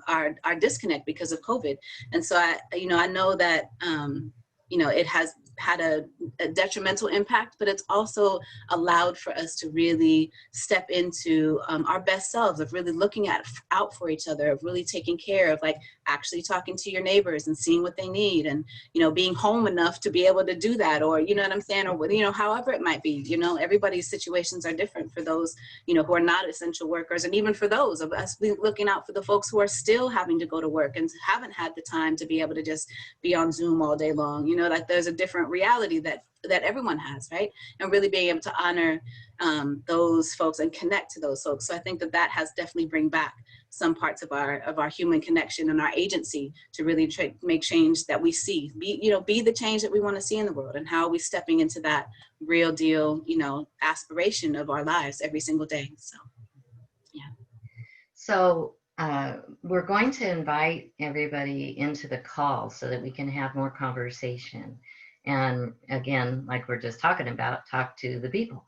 D: our disconnect because of COVID. And so I know that, you know, it has had a detrimental impact, but it's also allowed for us to really step into our best selves, of really looking out for each other, of really taking care of, like, actually talking to your neighbors and seeing what they need, and, you know, being home enough to be able to do that, or, you know what I'm saying, or, you know, however it might be. You know, everybody's situations are different for those, you know, who are not essential workers, and even for those of us looking out for the folks who are still having to go to work and haven't had the time to be able to just be on Zoom all day long. You know, like, there's a different reality that everyone has, right? And really being able to honor those folks and connect to those folks. So I think that has definitely bring back some parts of our human connection and our agency to really make change that we see, be the change that we want to see in the world, and how are we stepping into that real deal, you know, aspiration of our lives every single day. So, yeah.
B: So we're going to invite everybody into the call so that we can have more conversation. And again, like we're just talking about, talk to the people.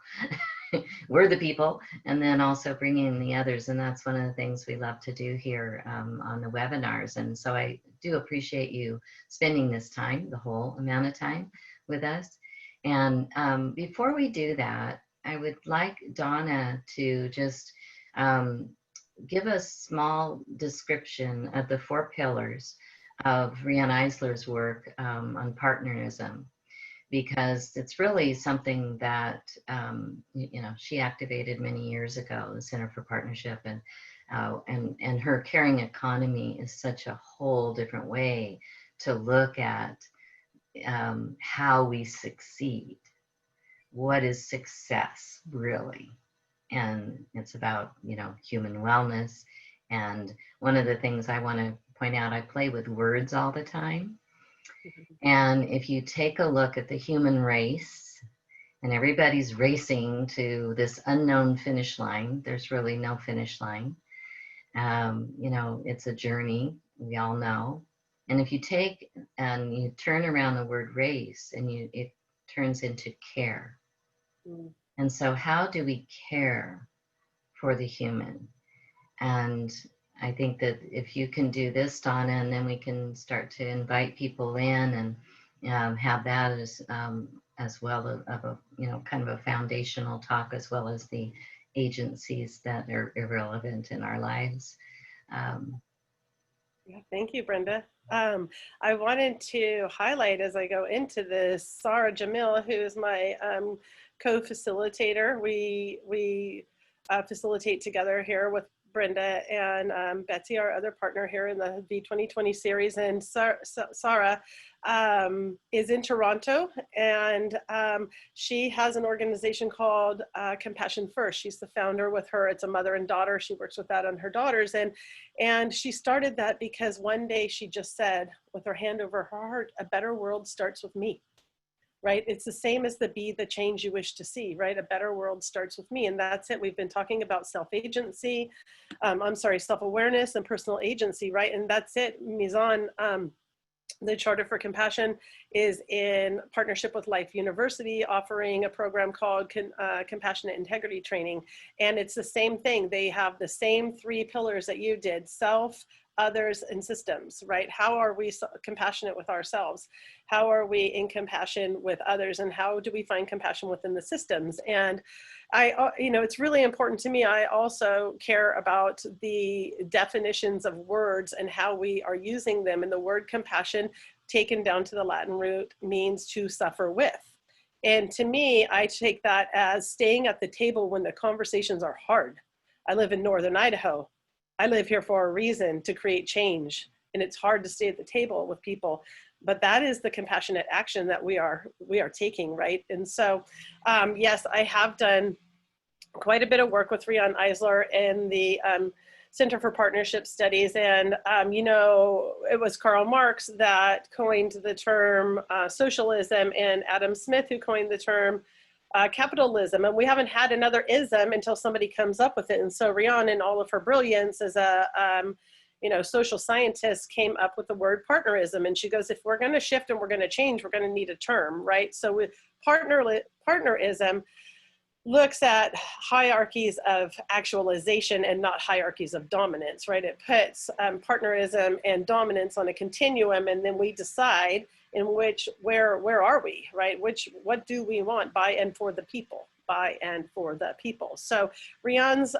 B: We're the people, and then also bring in the others. And that's one of the things we love to do here on the webinars. And so I do appreciate you spending this time, the whole amount of time with us. And before we do that, I would like Donna to just give a small description of the 4 pillars of Riane Eisler's work on partnerism, because it's really something that you know, she activated many years ago, the Center for Partnership, and her caring economy is such a whole different way to look at how we succeed. What is success really? And it's about, you know, human wellness. And one of the things I want to point out, I play with words all the time. And if you take a look at the human race, and everybody's racing to this unknown finish line, there's really no finish line. You know, it's a journey, we all know. And if you take and you turn around the word race, and it turns into care. And so how do we care for the human? And I think that if you can do this, Donna, and then we can start to invite people in and have that as well of a, you know, kind of a foundational talk, as well as the agencies that are irrelevant in our lives.
A: Yeah, thank you, Brenda. I wanted to highlight, as I go into this, Sarah Jamil, who is my co-facilitator. We facilitate together here with Brenda and Betsy, our other partner here in the V2020 series. And Sarah is in Toronto, and she has an organization called Compassion First. She's the founder with her. It's a mother and daughter. She works with that on her daughters. And she started that because one day she just said, with her hand over her heart, a better world starts with me. Right? It's the same as the be the change you wish to see, right? A better world starts with me. And that's it. We've been talking about self-agency, self-awareness and personal agency, right? And that's it. Mizan, the Charter for Compassion, is in partnership with Life University, offering a program called Compassionate Integrity Training. And it's the same thing. They have the same 3 pillars that you did: self, others, and systems, right? How are we compassionate with ourselves? How are we in compassion with others? And how do we find compassion within the systems? And it's really important to me. I also care about the definitions of words and how we are using them. And the word compassion, taken down to the Latin root, means to suffer with. And to me, I take that as staying at the table when the conversations are hard. I live in Northern Idaho. I live here for a reason, to create change. And it's hard to stay at the table with people, but that is the compassionate action that we are taking, right? And so, yes, I have done quite a bit of work with Riane Eisler and the Center for Partnership Studies. And, it was Karl Marx that coined the term socialism, and Adam Smith who coined the term capitalism. And we haven't had another ism until somebody comes up with it. And so Riane, in all of her brilliance as a social scientist, came up with the word partnerism. And she goes, if we're going to shift and we're going to change, we're going to need a term, right? So with partnerism looks at hierarchies of actualization and not hierarchies of dominance, right? It puts partnerism and dominance on a continuum, and then we decide in which, where are we, right? What do we want by and for the people, by and for the people? So Rian's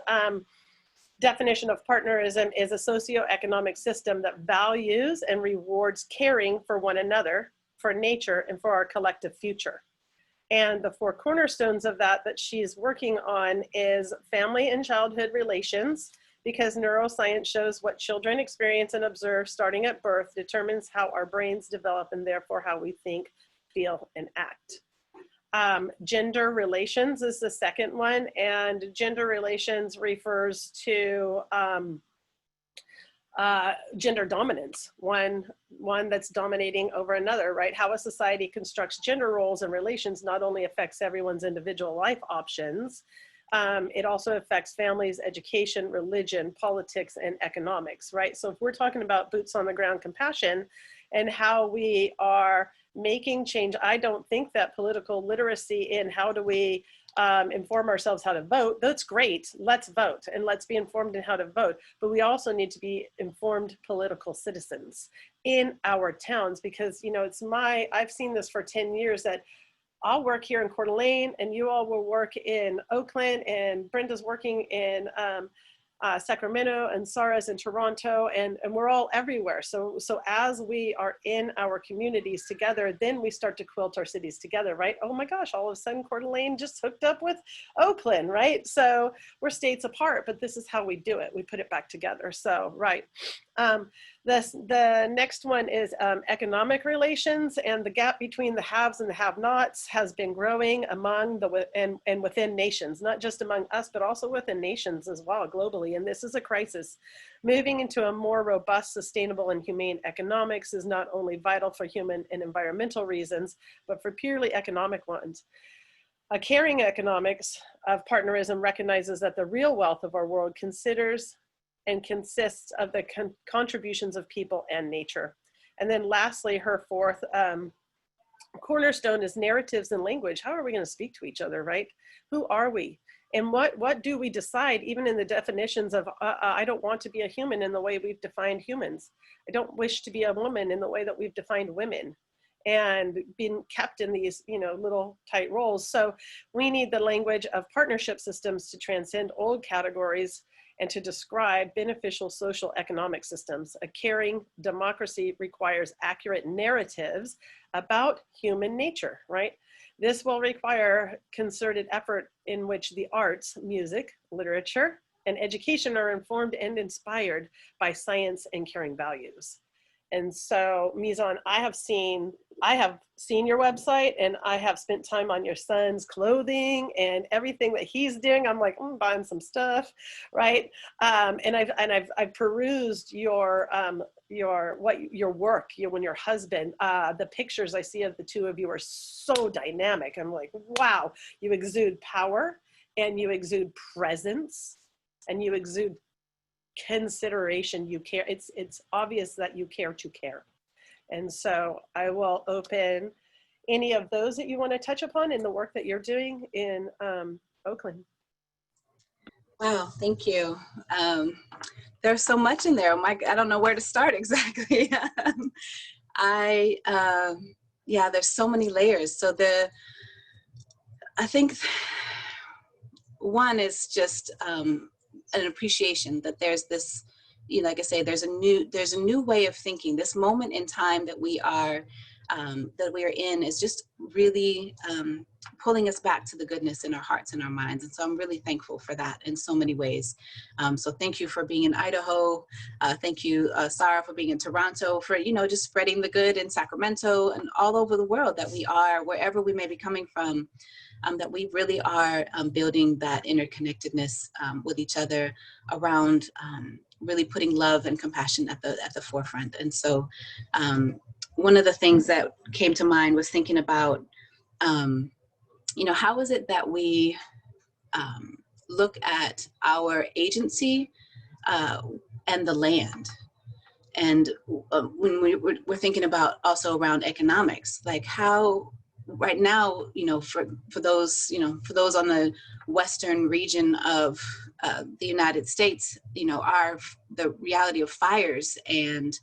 A: definition of partnerism is a socioeconomic system that values and rewards caring for one another, for nature, and for our collective future. And the 4 cornerstones of that she's working on is family and childhood relations, because neuroscience shows what children experience and observe starting at birth determines how our brains develop and therefore how we think, feel, and act. Gender relations is the second one, and gender relations refers to gender dominance, one that's dominating over another, right? How a society constructs gender roles and relations not only affects everyone's individual life options, it also affects families, education, religion, politics, and economics, right? So if we're talking about boots on the ground compassion and how we are making change, I don't think that political literacy in how do we inform ourselves how to vote, that's great. Let's vote and let's be informed in how to vote. But we also need to be informed political citizens in our towns, because, you know, I've seen this for 10 years that I'll work here in Coeur d'Alene and you all will work in Oakland, and Brenda's working in Sacramento, and Sarah's in Toronto, and we're all everywhere. So as we are in our communities together, then we start to quilt our cities together, right? Oh my gosh, all of a sudden Coeur d'Alene just hooked up with Oakland, right? So we're states apart, but this is how we do it. We put it back together. So, right. The next one is economic relations, and the gap between the haves and the have-nots has been growing among and within nations, not just among us, but also within nations as well globally. And this is a crisis. Moving into a more robust, sustainable, and humane economics is not only vital for human and environmental reasons, but for purely economic ones. A caring economics of partnerism recognizes that the real wealth of our world considers and consists of the contributions of people and nature. And then lastly, her 4th cornerstone is narratives and language. How are we going to speak to each other, right? Who are we? And what do we decide, even in the definitions of, I don't want to be a human in the way we've defined humans. I don't wish to be a woman in the way that we've defined women, and been kept in these, you know, little tight roles. So we need the language of partnership systems to transcend old categories and to describe beneficial social economic systems. A caring democracy requires accurate narratives about human nature, right? This will require concerted effort in which the arts, music, literature, and education are informed and inspired by science and caring values. And so, Mizan, I have seen your website, and I have spent time on your son's clothing and everything that he's doing. I'm like, I'm buying some stuff, right? And I've perused your work, when your husband, the pictures I see of the two of you are so dynamic. I'm like, wow, you exude power, and you exude presence, and you exude consideration. You care. It's obvious that you care to care. And so I will open any of those that you want to touch upon in the work that you're doing in Oakland.
D: Wow, thank you. There's so much in there. I don't know where to start exactly. Yeah, there's so many layers. So I think one is just an appreciation that there's this, you know, like I say, there's a new way of thinking. This moment in time that we are in is just really pulling us back to the goodness in our hearts and our minds. And so I'm really thankful for that in so many ways. So thank you for being in Idaho. Thank you, Sarah, for being in Toronto, for, you know, just spreading the good in Sacramento and all over the world, that we are, wherever we may be coming from, that we really are building that interconnectedness with each other around really putting love and compassion at the forefront. And so one of the things that came to mind was thinking about, you know, how is it that we look at our agency and the land? And when we're thinking about also around economics, like how right now, for those, for those on the western region of the United States, the reality of fires and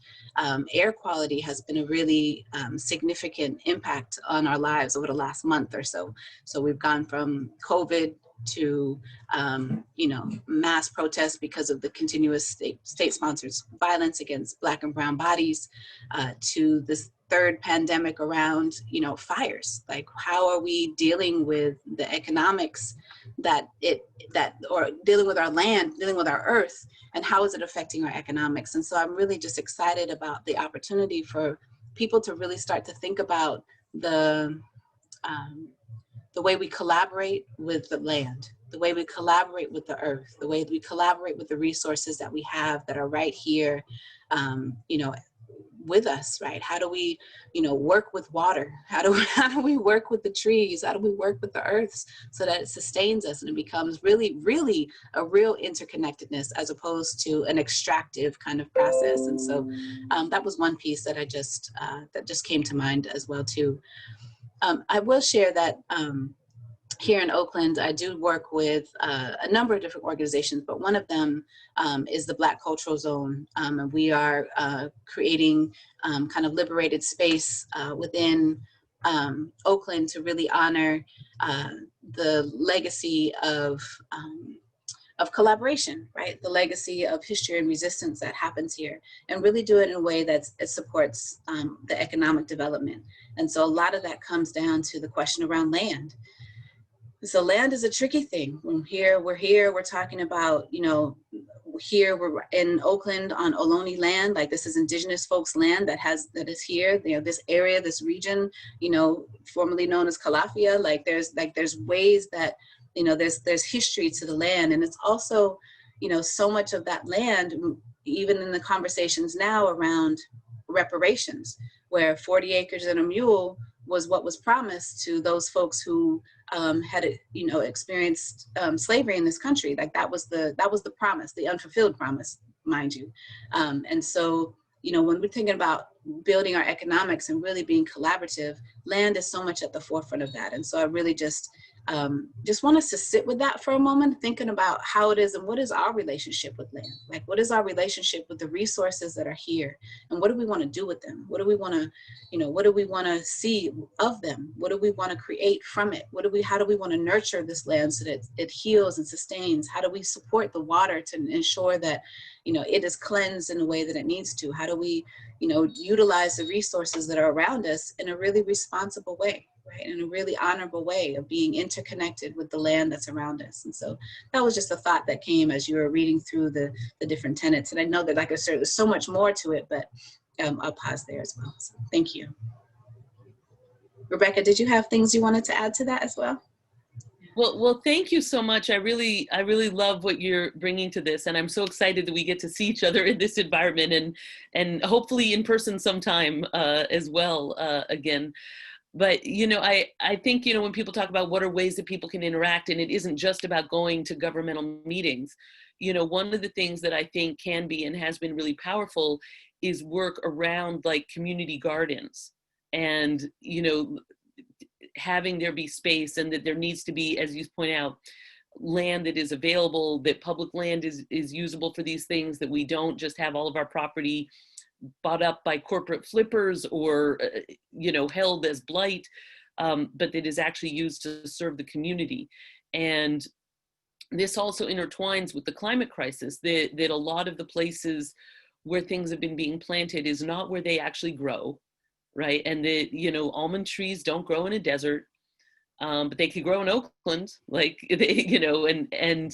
D: air quality has been a really significant impact on our lives over the last month or so. So we've gone from COVID to mass protests because of the continuous state-sponsored violence against Black and brown bodies, to this third pandemic around fires. Like, how are we dealing with the economics or dealing with our land, dealing with our earth, and how is it affecting our economics? And so I'm really just excited about the opportunity for people to really start to think about the way we collaborate with the land, the way we collaborate with the earth, the way we collaborate with the resources that we have that are right here, with us, right? How do we, work with water? How do we work with the trees? How do we work with the earths so that it sustains us and it becomes really, really a real interconnectedness as opposed to an extractive kind of process? And so that was one piece that that just came to mind as well too. I will share that here in Oakland, I do work with a number of different organizations, but one of them is the Black Cultural Zone. And we are creating kind of liberated space within Oakland to really honor the legacy of collaboration, right? The legacy of history and resistance that happens here, and really do it in a way that it supports the economic development. And so a lot of that comes down to the question around land. So land is a tricky thing. We're talking about, here we're in Oakland on Ohlone land, like this is indigenous folks' land that is here, this area, this region, formerly known as Calafia, there's ways that, there's history to the land. And it's also, so much of that land, even in the conversations now around reparations, where 40 acres and a mule was what was promised to those folks who had experienced slavery in this country. Like that was the promise, the unfulfilled promise, mind you. And so when we're thinking about building our economics and really being collaborative, land is so much at the forefront of that. And so I really just want us to sit with that for a moment, thinking about how it is and what is our relationship with land? Like, what is our relationship with the resources that are here? And what do we want to do with them? What do we want to, see of them? What do we want to create from it? How do we want to nurture this land so that it heals and sustains? How do we support the water to ensure that, it is cleansed in the way that it needs to? How do we, utilize the resources that are around us in a really responsible way? Right, in a really honorable way of being interconnected with the land that's around us. And so that was just a thought that came as you were reading through the different tenets. And I know that, like I said, there's so much more to it, but I'll pause there as well. So thank you. Rebecca, did you have things you wanted to add to that as well?
C: Well, thank you so much. I really love what you're bringing to this, and I'm so excited that we get to see each other in this environment and hopefully in person sometime as well again. But, I think, when people talk about what are ways that people can interact, and it isn't just about going to governmental meetings, one of the things that I think can be and has been really powerful is work around like community gardens and, having there be space, and that there needs to be, as you point out, land that is available, that public land is usable for these things, that we don't just have all of our property bought up by corporate flippers or, held as blight, but that is actually used to serve the community. And this also intertwines with the climate crisis, that a lot of the places where things have been being planted is not where they actually grow, right? And that, almond trees don't grow in a desert, but they could grow in Oakland, like, and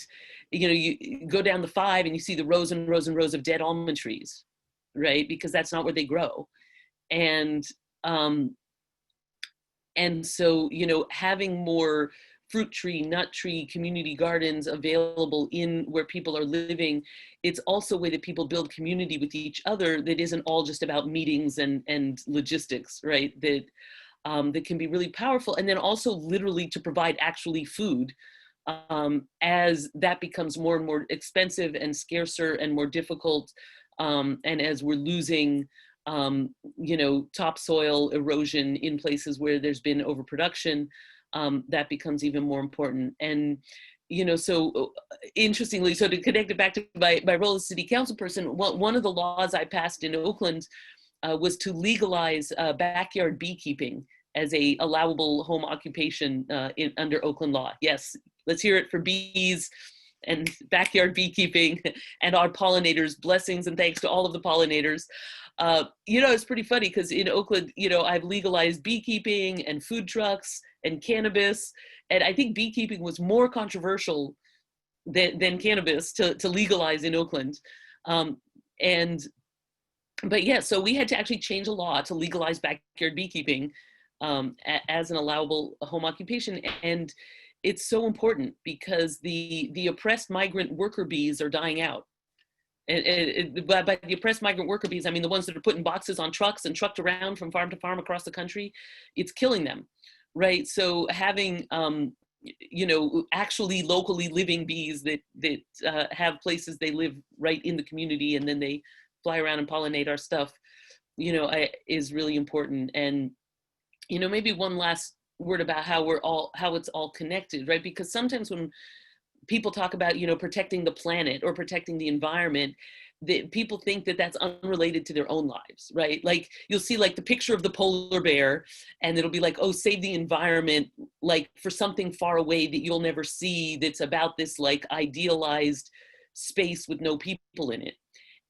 C: you go down the 5 and you see the rows and rows and rows of dead almond trees, right? Because that's not where they grow. And so, having more fruit tree, nut tree, community gardens available in where people are living, it's also a way that people build community with each other that isn't all just about meetings and logistics, right? That can be really powerful. And then also literally to provide actually food as that becomes more and more expensive and scarcer and more difficult. And as we're losing you know, topsoil erosion in places where there's been overproduction, that becomes even more important. And, you know, so interestingly, so to connect it back to my role as city council person, one of the laws I passed in Oakland was to legalize backyard beekeeping as a allowable home occupation under Oakland law. Yes, let's hear it for bees and backyard beekeeping and our pollinators. Blessings and thanks to all of the pollinators. You know, it's pretty funny because in Oakland, you know, I've legalized beekeeping and food trucks and cannabis. And I think beekeeping was more controversial than cannabis to legalize in Oakland. But yeah, so we had to actually change a law to legalize backyard beekeeping as an allowable home occupation. And it's so important because the oppressed migrant worker bees are dying out. And by the oppressed migrant worker bees, I mean the ones that are put in boxes on trucks and trucked around from farm to farm across the country. It's killing them, right? So having, you know, actually locally living bees that have places they live right in the community and then they fly around and pollinate our stuff, you know, is really important. And, you know, maybe one last word about how it's all connected, right? Because sometimes when people talk about, you know, protecting the planet or protecting the environment, that people think that that's unrelated to their own lives, right? Like you'll see like the picture of the polar bear and it'll be like, oh, save the environment, like for something far away that you'll never see, that's about this like idealized space with no people in it.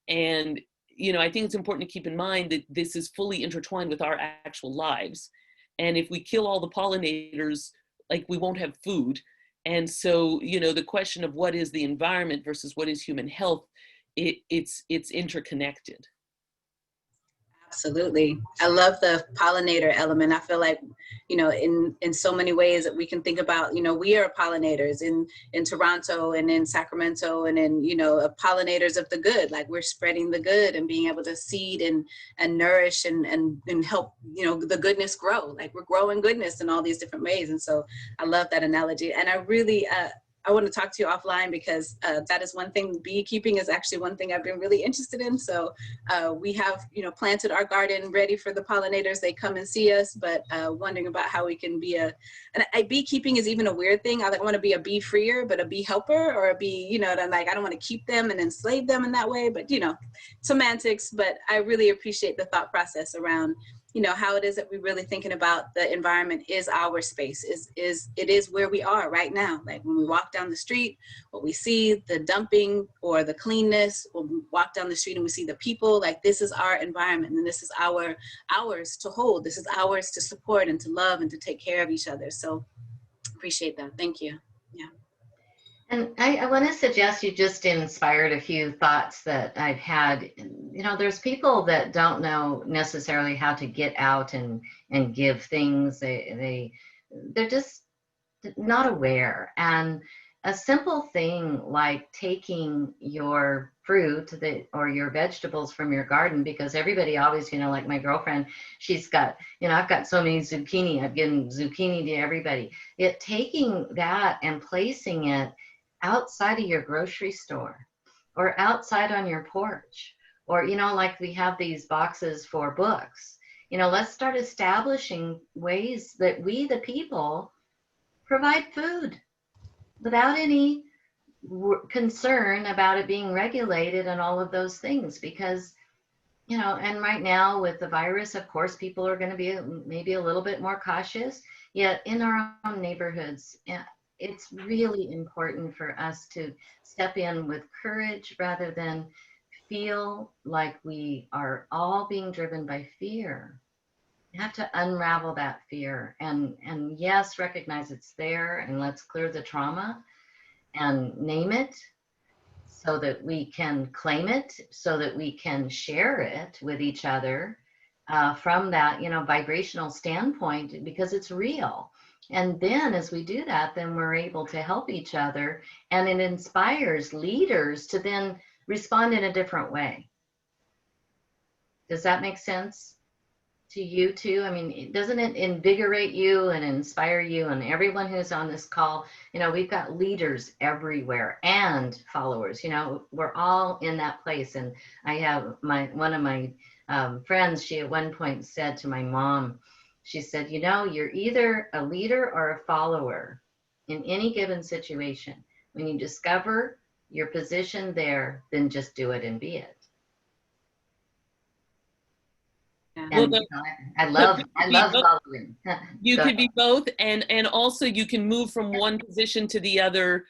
C: And, you know, I think it's important to keep in mind that this is fully intertwined with our actual lives. And if we kill all the pollinators, like we won't have food. And so, you know, the question of what is the environment versus what is human health, it's interconnected.
D: Absolutely. I love the pollinator element. I feel like, you know, in so many ways that we can think about, you know, we are pollinators in Toronto and in Sacramento and in, you know, pollinators of the good, like we're spreading the good and being able to seed and nourish and help, you know, the goodness grow, like we're growing goodness in all these different ways. And so I love that analogy. And I really, I want to talk to you offline because that is one thing. Beekeeping is actually one thing I've been really interested in. So we have, you know, planted our garden ready for the pollinators. They come and see us, but wondering about how we can be beekeeping is even a weird thing. I want to be a bee freer, but a bee helper or a bee, you know, and I'm like, I don't want to keep them and enslave them in that way, but, you know, semantics. But I really appreciate the thought process around, you know, how it is that we're really thinking about the environment is our space, it is where we are right now. Like when we walk down the street, what we see, the dumping or the cleanness, when we walk down the street and we see the people, like this is our environment and this is ours to hold. This is ours to support and to love and to take care of each other. So appreciate that. Thank you. Yeah.
B: And I want to suggest you just inspired a few thoughts that I've had. You know, there's people that don't know necessarily how to get out and give things. They're just not aware. And a simple thing like taking your fruit or your vegetables from your garden, because everybody always, you know, like my girlfriend, she's got, you know, I've got so many zucchini. I've given zucchini to everybody. Taking that and placing it outside of your grocery store or outside on your porch, or, you know, like we have these boxes for books, you know, let's start establishing ways that we, the people, provide food without any concern about it being regulated and all of those things. Because, you know, and right now with the virus, of course, people are going to be maybe a little bit more cautious, yet in our own neighborhoods, it's really important for us to step in with courage rather than feel like we are all being driven by fear. You have to unravel that fear and yes, recognize it's there, and let's clear the trauma and name it so that we can claim it, so that we can share it with each other from that, you know, vibrational standpoint, because it's real. And then as we do that, then we're able to help each other, and it inspires leaders to then respond in a different way. Does that make sense to you too? I mean, doesn't it invigorate you and inspire you and everyone who's on this call? You know, we've got leaders everywhere and followers, you know, we're all in that place. And I have one of my friends, she at one point said to my mom, she said, you know, you're either a leader or a follower in any given situation. When you discover your position there, then just do it and be it.
D: Yeah.
C: Well,
B: And
C: the-
B: you know, I love following.
C: You
B: Go
C: could be both, and also you can move from one position to the other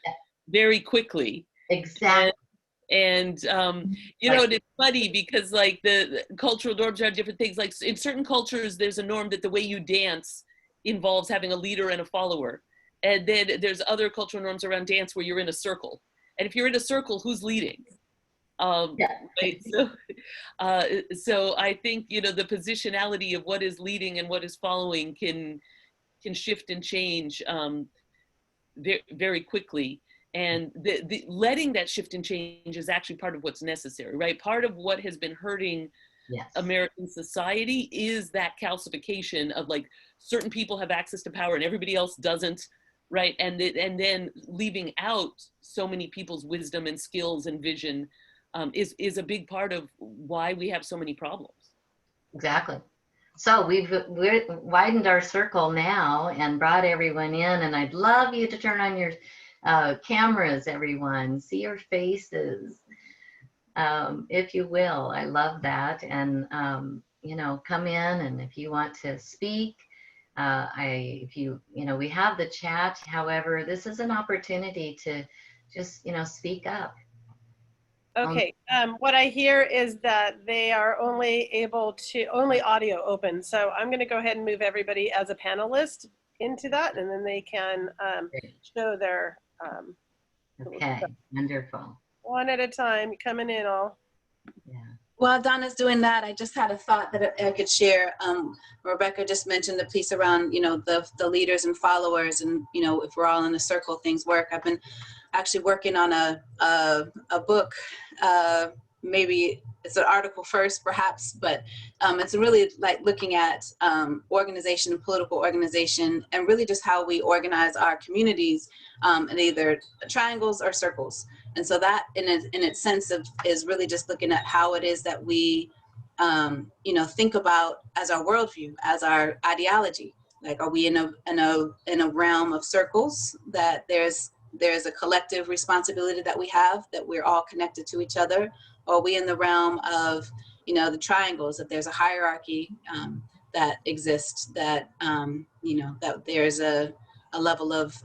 C: very quickly.
B: exactly.
C: And you
B: Like-
C: know, and it's funny because like the cultural norms are different things. Like in certain cultures, there's a norm that the way you dance involves having a leader and a follower. And then there's other cultural norms around dance where you're in a circle. And if you're in a circle, who's leading?
B: Yeah.
C: Right? So I think, you know, the positionality of what is leading and what is following can shift and change very, very quickly. And the letting that shift and change is actually part of what's necessary, right? Part of what has been hurting
B: Yes.
C: American society is that calcification of like certain people have access to power and everybody else doesn't, right? And then leaving out so many people's wisdom and skills and vision is a big part of why we have so many problems.
B: Exactly. So we've widened our circle now and brought everyone in, and I'd love you to turn on your cameras, everyone. See your faces, if you will. I love that. And, you know, come in, and if you want to speak, if you know, we have the chat. However, this is an opportunity to just, you know, speak up.
A: Okay, what I hear is that they are only audio open. So I'm going to go ahead and move everybody as a panelist into that, and then they can show their
B: Okay, wonderful.
A: one at a time, coming in all.
B: Yeah.
D: While Donna's doing that, I just had a thought that I could share. Rebecca just mentioned the piece around, you know, the leaders and followers, and, you know, if we're all in a circle, things work. I've been actually working on a book. Maybe it's an article first, perhaps, but it's really like looking at organization and political organization, and really just how we organize our communities in either triangles or circles. And so that, in its sense of, is really just looking at how it is that we, you know, think about as our worldview, as our ideology. Like, are we in a realm of circles that there's a collective responsibility that we have, that we're all connected to each other? Or are we in the realm of, you know, the triangles, that there's a hierarchy that exists, that, you know, that there's a level of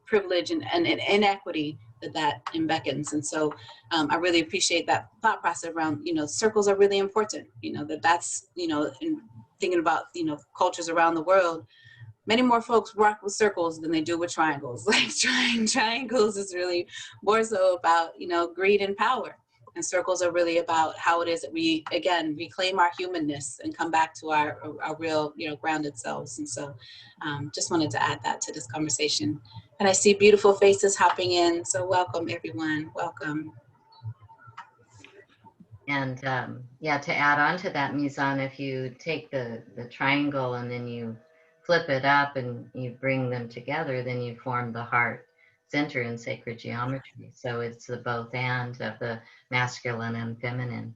D: privilege and inequity that beckons. And so I really appreciate that thought process around, you know, circles are really important, you know, that's, you know, in thinking about, you know, cultures around the world, many more folks work with circles than they do with triangles. Like triangles is really more so about, you know, greed and power. And circles are really about how it is that we, again, reclaim our humanness and come back to our real, you know, grounded selves. And so just wanted to add that to this conversation. And I see beautiful faces hopping in. So welcome, everyone. Welcome.
B: And yeah, to add on to that, Mizan, if you take the triangle and then you flip it up and you bring them together, then you form the heart center in sacred geometry. So it's the both and of the masculine and feminine.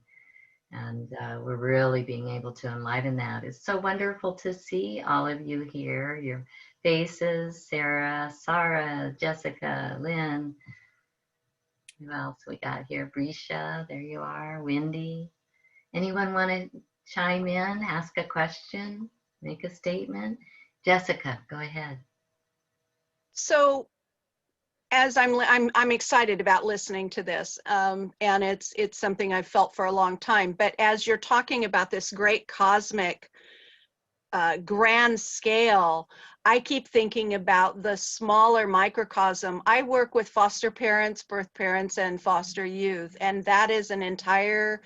B: And we're really being able to enliven that. It's so wonderful to see all of you here, your faces, Sarah, Jessica, Lynn. Who else we got here? Brisha, there you are. Wendy. Anyone want to chime in, ask a question, make a statement? Jessica, go ahead.
E: So as I'm excited about listening to this, and it's something I've felt for a long time. But as you're talking about this great cosmic, grand scale, I keep thinking about the smaller microcosm. I work with foster parents, birth parents, and foster youth, and that is an entire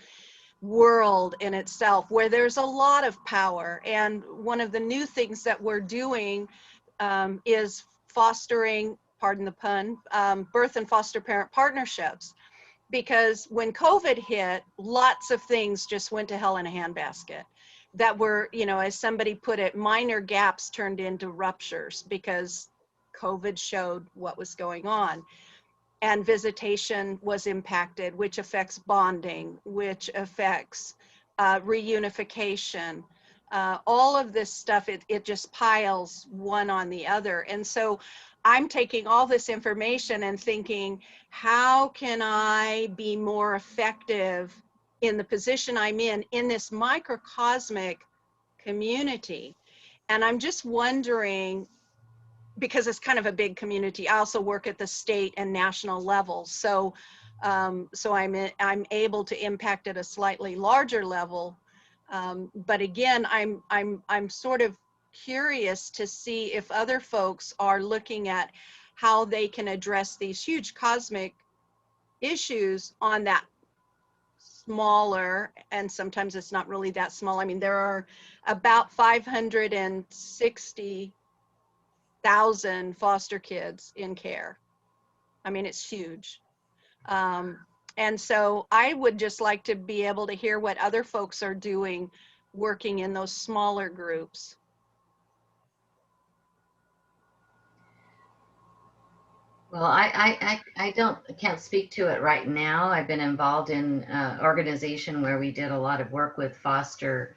E: world in itself where there's a lot of power. And one of the new things that we're doing is fostering, pardon the pun, birth and foster parent partnerships. Because when COVID hit, lots of things just went to hell in a handbasket that were, you know, as somebody put it, minor gaps turned into ruptures because COVID showed what was going on. And visitation was impacted, which affects bonding, which affects reunification, all of this stuff, it just piles one on the other. And so I'm taking all this information and thinking, how can I be more effective in the position I'm in this microcosmic community? And I'm just wondering, because it's kind of a big community, I also work at the state and national level. So I'm able to impact at a slightly larger level. But again, I'm sort of curious to see if other folks are looking at how they can address these huge cosmic issues on that smaller, and sometimes it's not really that small. I mean, there are about 560,000 foster kids in care. I mean, it's huge. And so I would just like to be able to hear what other folks are doing working in those smaller groups.
B: Well, I can't speak to it right now. I've been involved in an organization where we did a lot of work with foster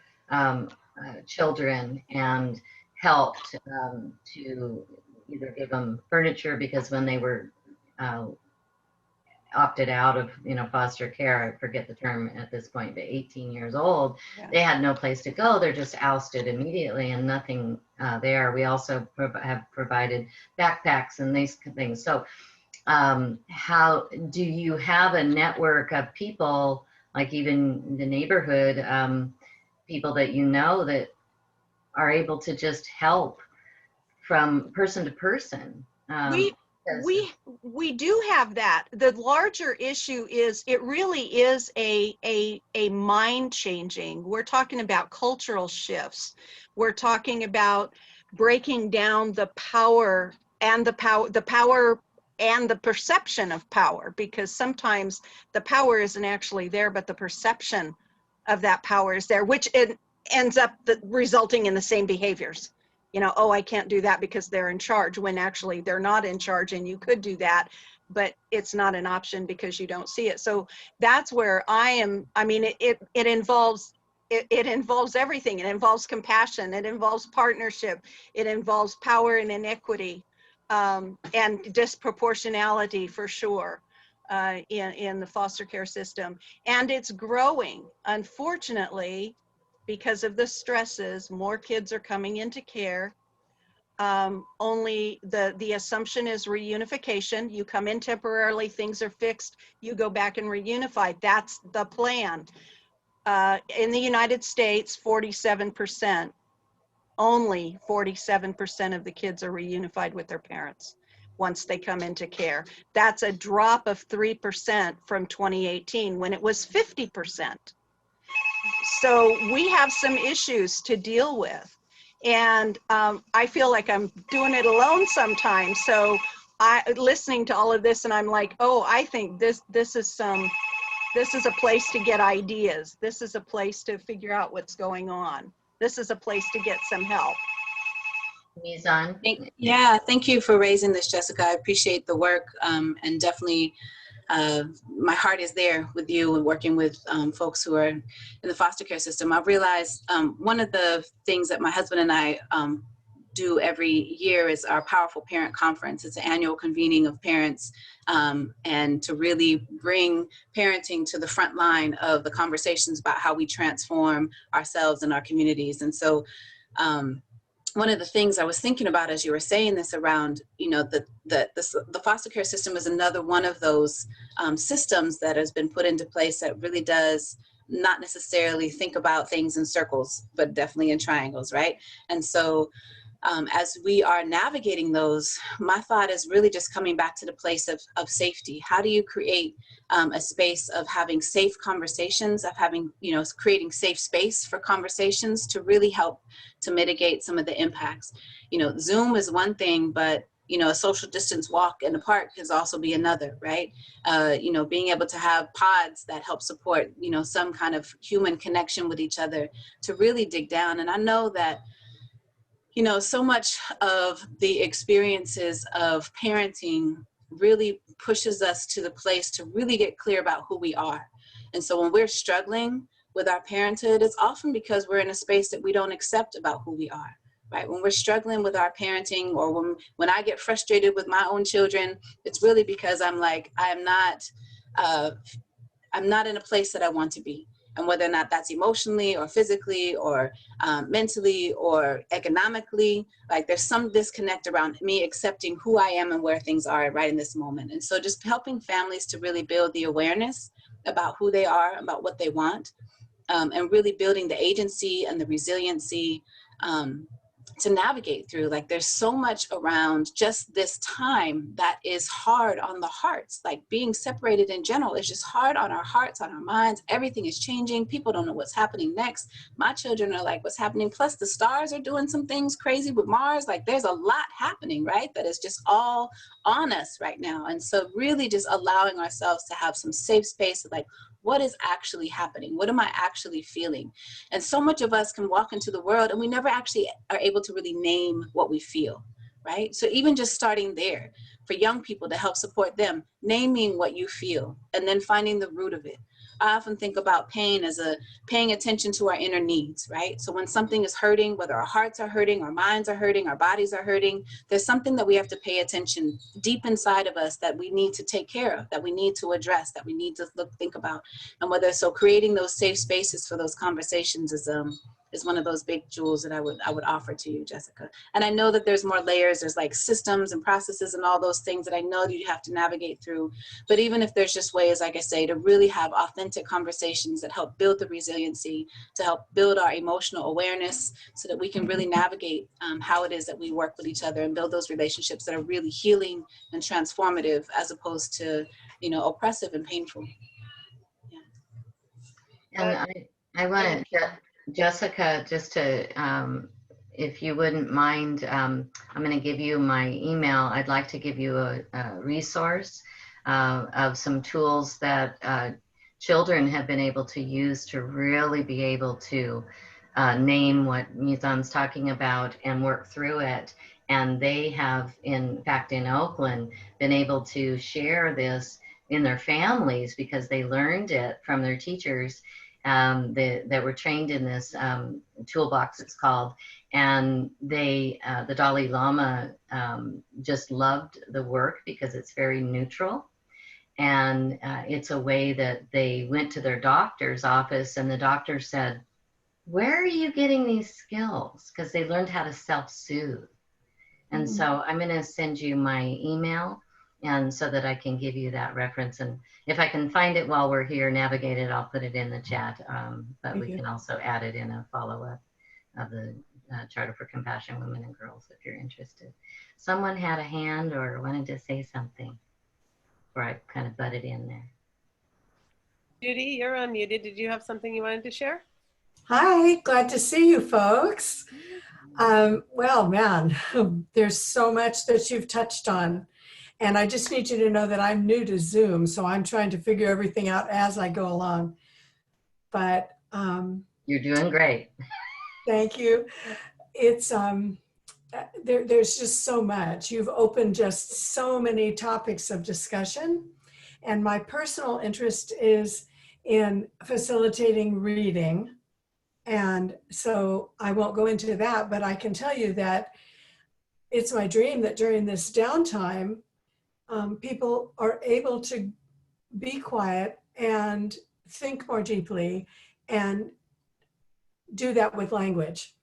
B: children and helped to either give them furniture, because when they were opted out of foster care, I forget the term at this point, but 18 years old,
E: Yeah.
B: they had no place to go. They're just ousted immediately and nothing there. We also have provided backpacks and these things. So how do you have a network of people, like even the neighborhood people that that are able to just help from person to person?
E: We do have that. The larger issue is it really is a mind changing. We're talking about cultural shifts. We're talking about breaking down the power and the power and the perception of power, because sometimes the power isn't actually there, but the perception of that power is there, which it ends up resulting in the same behaviors. Oh, I can't do that because they're in charge, when actually they're not in charge, and you could do that, but it's not an option because you don't see it. So that's where I am. I mean, it involves everything. It involves compassion. It involves partnership. It involves power and inequity, and disproportionality for sure, in the foster care system. And it's growing, unfortunately. Because of the stresses, more kids are coming into care. Only the assumption is reunification. You come in temporarily, things are fixed, you go back and reunify. That's the plan. In the United States, 47%, only 47% of the kids are reunified with their parents once they come into care. That's a drop of 3% from 2018, when it was 50%. So we have some issues to deal with. And I feel like I'm doing it alone sometimes. So listening to all of this, and I'm like, oh, I think this is a place to get ideas. This is a place to figure out what's going on. This is a place to get some help.
B: Mizan?
D: Yeah, thank you for raising this, Jessica. I appreciate the work, and definitely my heart is there with you and working with folks who are in the foster care system. I've realized one of the things that my husband and I do every year is our Powerful Parent Conference. It's an annual convening of parents, and to really bring parenting to the front line of the conversations about how we transform ourselves and our communities. And so one of the things I was thinking about as you were saying this around, the foster care system is another one of those systems that has been put into place that really does not necessarily think about things in circles, but definitely in triangles, right? And so as we are navigating those, my thought is really just coming back to the place of safety. How do you create a space of having safe conversations, of having, creating safe space for conversations to really help to mitigate some of the impacts? Zoom is one thing, but a social distance walk in the park can also be another, right? Being able to have pods that help support, some kind of human connection with each other to really dig down. And I know that so much of the experiences of parenting really pushes us to the place to really get clear about who we are. And so when we're struggling, with our parenthood, it's often because we're in a space that we don't accept about who we are. Right? When we're struggling with our parenting, or when I get frustrated with my own children, it's really because I'm like, I'm not in a place that I want to be. And whether or not that's emotionally or physically or mentally or economically, like there's some disconnect around me accepting who I am and where things are right in this moment. And so just helping families to really build the awareness about who they are, about what they want, and really building the agency and the resiliency to navigate through. Like there's so much around just this time that is hard on the hearts. Like being separated in general is just hard on our hearts, on our minds. Everything is changing. People don't know what's happening next. My children are like, what's happening? Plus the stars are doing some things crazy with Mars. Like there's a lot happening, right? That is just all on us right now. And so really just allowing ourselves to have some safe space of like, what is actually happening? What am I actually feeling? And so much of us can walk into the world and we never actually are able to really name what we feel, right? So even just starting there for young people to help support them, naming what you feel and then finding the root of it. I often think about pain as paying attention to our inner needs, right? So when something is hurting, whether our hearts are hurting, our minds are hurting, our bodies are hurting, there's something that we have to pay attention deep inside of us that we need to take care of, that we need to address, that we need to think about. And so creating those safe spaces for those conversations is one of those big jewels that I would offer to you, Jessica. And I know that there's more layers. There's like systems and processes and all those things that I know that you have to navigate through. But even if there's just ways, like I say, to really have authentic conversations that help build the resiliency, to help build our emotional awareness so that we can really navigate how it is that we work with each other and build those relationships that are really healing and transformative as opposed to, oppressive and painful.
B: And I want to, Jessica, just to, if you wouldn't mind, I'm going to give you my email. I'd like to give you a resource of some tools that children have been able to use to really be able to name what Mizan's talking about and work through it. And they have, in fact, in Oakland, been able to share this in their families because they learned it from their teachers that were trained in this toolbox, it's called. And the Dalai Lama just loved the work because it's very neutral. And it's a way that they went to their doctor's office and the doctor said, where are you getting these skills? Because they learned how to self-soothe. And so I'm going to send you my email and so that I can give you that reference. And if I can find it while we're here, navigate it, I'll put it in the chat. But we can also add it in a follow-up of the Charter for Compassion Women and Girls if you're interested. Someone had a hand or wanted to say something before I kind of butted in there.
A: Judy, you're unmuted. Did you have something you wanted to share?
F: Hi, glad to see you folks. Well, man, there's so much that you've touched on. And I just need you to know that I'm new to Zoom, so I'm trying to figure everything out as I go along. But
B: you're doing great.
F: Thank you. It's there's just so much. You've opened just so many topics of discussion. And my personal interest is in facilitating reading. And so I won't go into that, but I can tell you that it's my dream that during this downtime, people are able to be quiet and think more deeply and do that with language.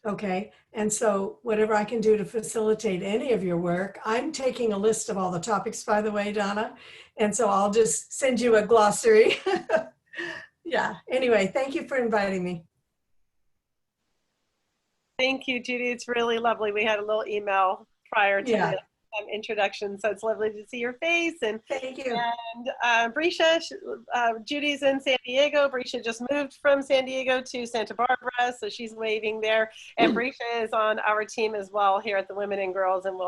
F: Okay. And so whatever I can do to facilitate any of your work, I'm taking a list of all the topics, by the way, Donna. And so I'll just send you a glossary. Yeah. Anyway, thank you for inviting me.
A: Thank you, Judy. It's really lovely. We had a little email prior to the introduction, so it's lovely to see your face. And
F: thank you.
A: And Brescia, Judy's in San Diego. Brescia just moved from San Diego to Santa Barbara, so she's waving there. And Brescia is on our team as well here at the Women and Girls, and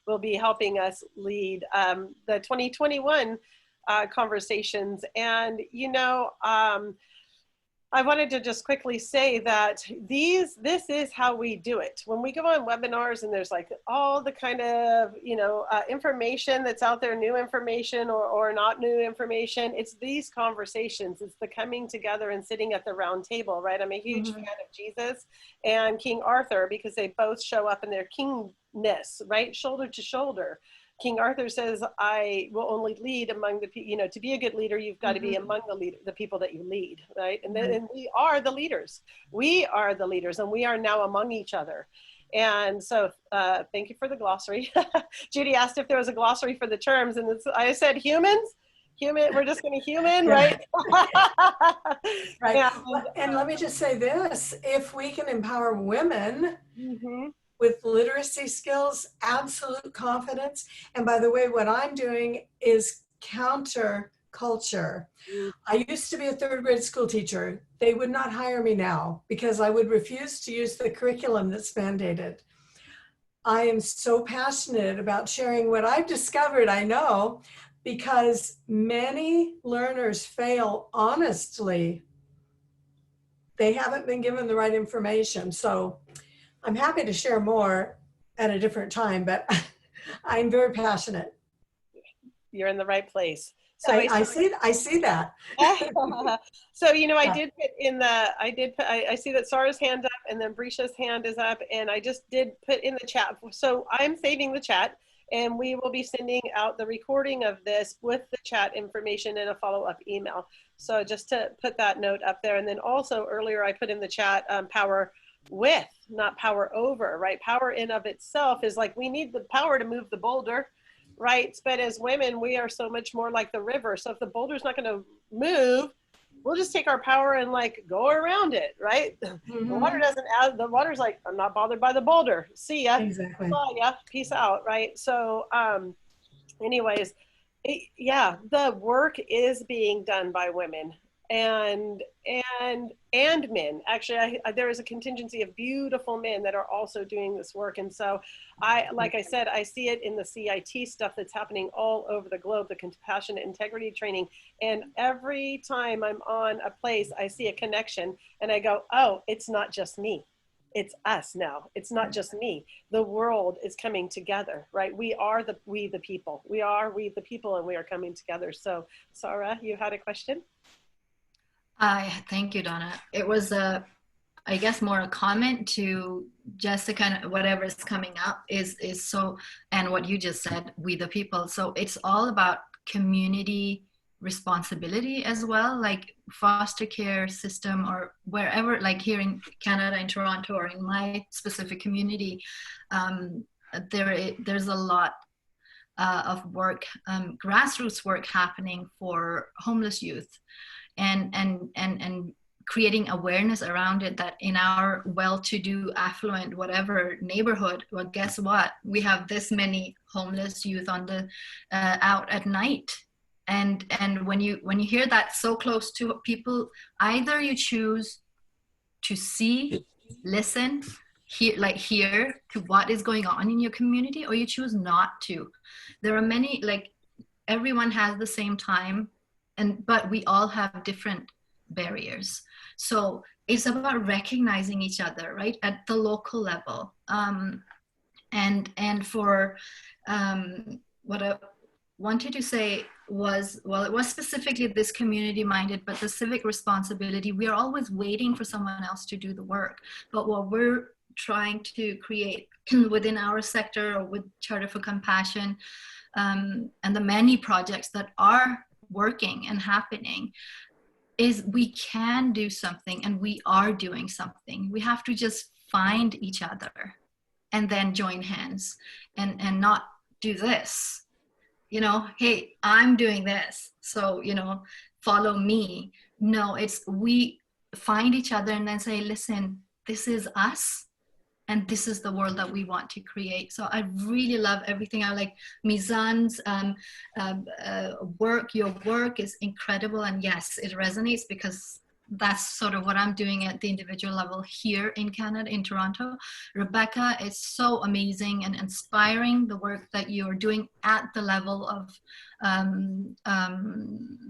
A: will be helping us lead the 2021 conversations. And I wanted to just quickly say that this is how we do it. When we go on webinars and there's like all the kind of, information that's out there, new information or not new information, it's these conversations, it's the coming together and sitting at the round table, right? I'm a huge fan of Jesus and King Arthur because they both show up in their kingness, right? Shoulder to shoulder. King Arthur says, I will only lead among the people, to be a good leader, you've got to be among the people that you lead, right? And then and we are the leaders. We are the leaders and we are now among each other. And so thank you for the glossary. Judy asked if there was a glossary for the terms and I said humans. We're just going to human, right?
F: Right.
A: Yeah.
F: And let me just say this, if we can empower women with literacy skills, absolute confidence. And by the way, what I'm doing is counter culture. I used to be a third grade school teacher. They would not hire me now because I would refuse to use the curriculum that's mandated. I am so passionate about sharing what I've discovered, I know, because many learners fail honestly. They haven't been given the right information. So I'm happy to share more at a different time, but I'm very passionate.
A: You're in the right place. So
F: I see that.
A: So, I did put in I see that Sarah's hand up and then Brisha's hand is up and I just did put in the chat. So I'm saving the chat and we will be sending out the recording of this with the chat information and a follow-up email. So just to put that note up there. And then also earlier I put in the chat power with, not power over, right? Power in of itself is like, we need the power to move the boulder, right? But as women, we are so much more like the river. So if the boulder's not going to move, we'll just take our power and like go around it, right? The water doesn't add, the water's like, I'm not bothered by the boulder. See ya.
F: Exactly.
A: Bye, yeah, peace out, right? So anyways, the work is being done by women and men. Actually, there is a contingency of beautiful men that are also doing this work. And so like I said, I see it in the CIT stuff that's happening all over the globe, the compassionate integrity training. And every time I'm on a place, I see a connection and I go, oh, it's not just me. It's us now. It's not just me. The world is coming together, right? We are the people. We the people and we are coming together. So Sarah, you had a question?
G: Thank you, Donna. It was I guess more a comment to Jessica and whatever is coming up is so, and what you just said, we the people. So it's all about community responsibility as well, like foster care system or wherever, like here in Canada, in Toronto, or in my specific community, there's a lot of work, grassroots work happening for homeless youth. And creating awareness around it, that in our well-to-do, affluent, whatever neighborhood, well, guess what? We have this many homeless youth on the out at night. And when you hear that so close to people, either you choose to see, listen, hear to what is going on in your community, or you choose not to. There are many, like, everyone has the same time, but we all have different barriers. So it's about recognizing each other, right, at the local level. And for what I wanted to say was, well, it was specifically this community minded, but the civic responsibility, we are always waiting for someone else to do the work. But what we're trying to create within our sector, or with Charter for Compassion, and the many projects that are working and happening, is we can do something, and we are doing something. We have to just find each other and then join hands and not do this, hey, I'm doing this, so, follow me. No, it's we find each other and then say, listen, this is us. And this is the world that we want to create. So I really love everything. I like Mizan's work. Your work is incredible. And yes, it resonates because that's sort of what I'm doing at the individual level here in Canada, in Toronto. Rebecca, it's so amazing and inspiring, the work that you're doing at the level of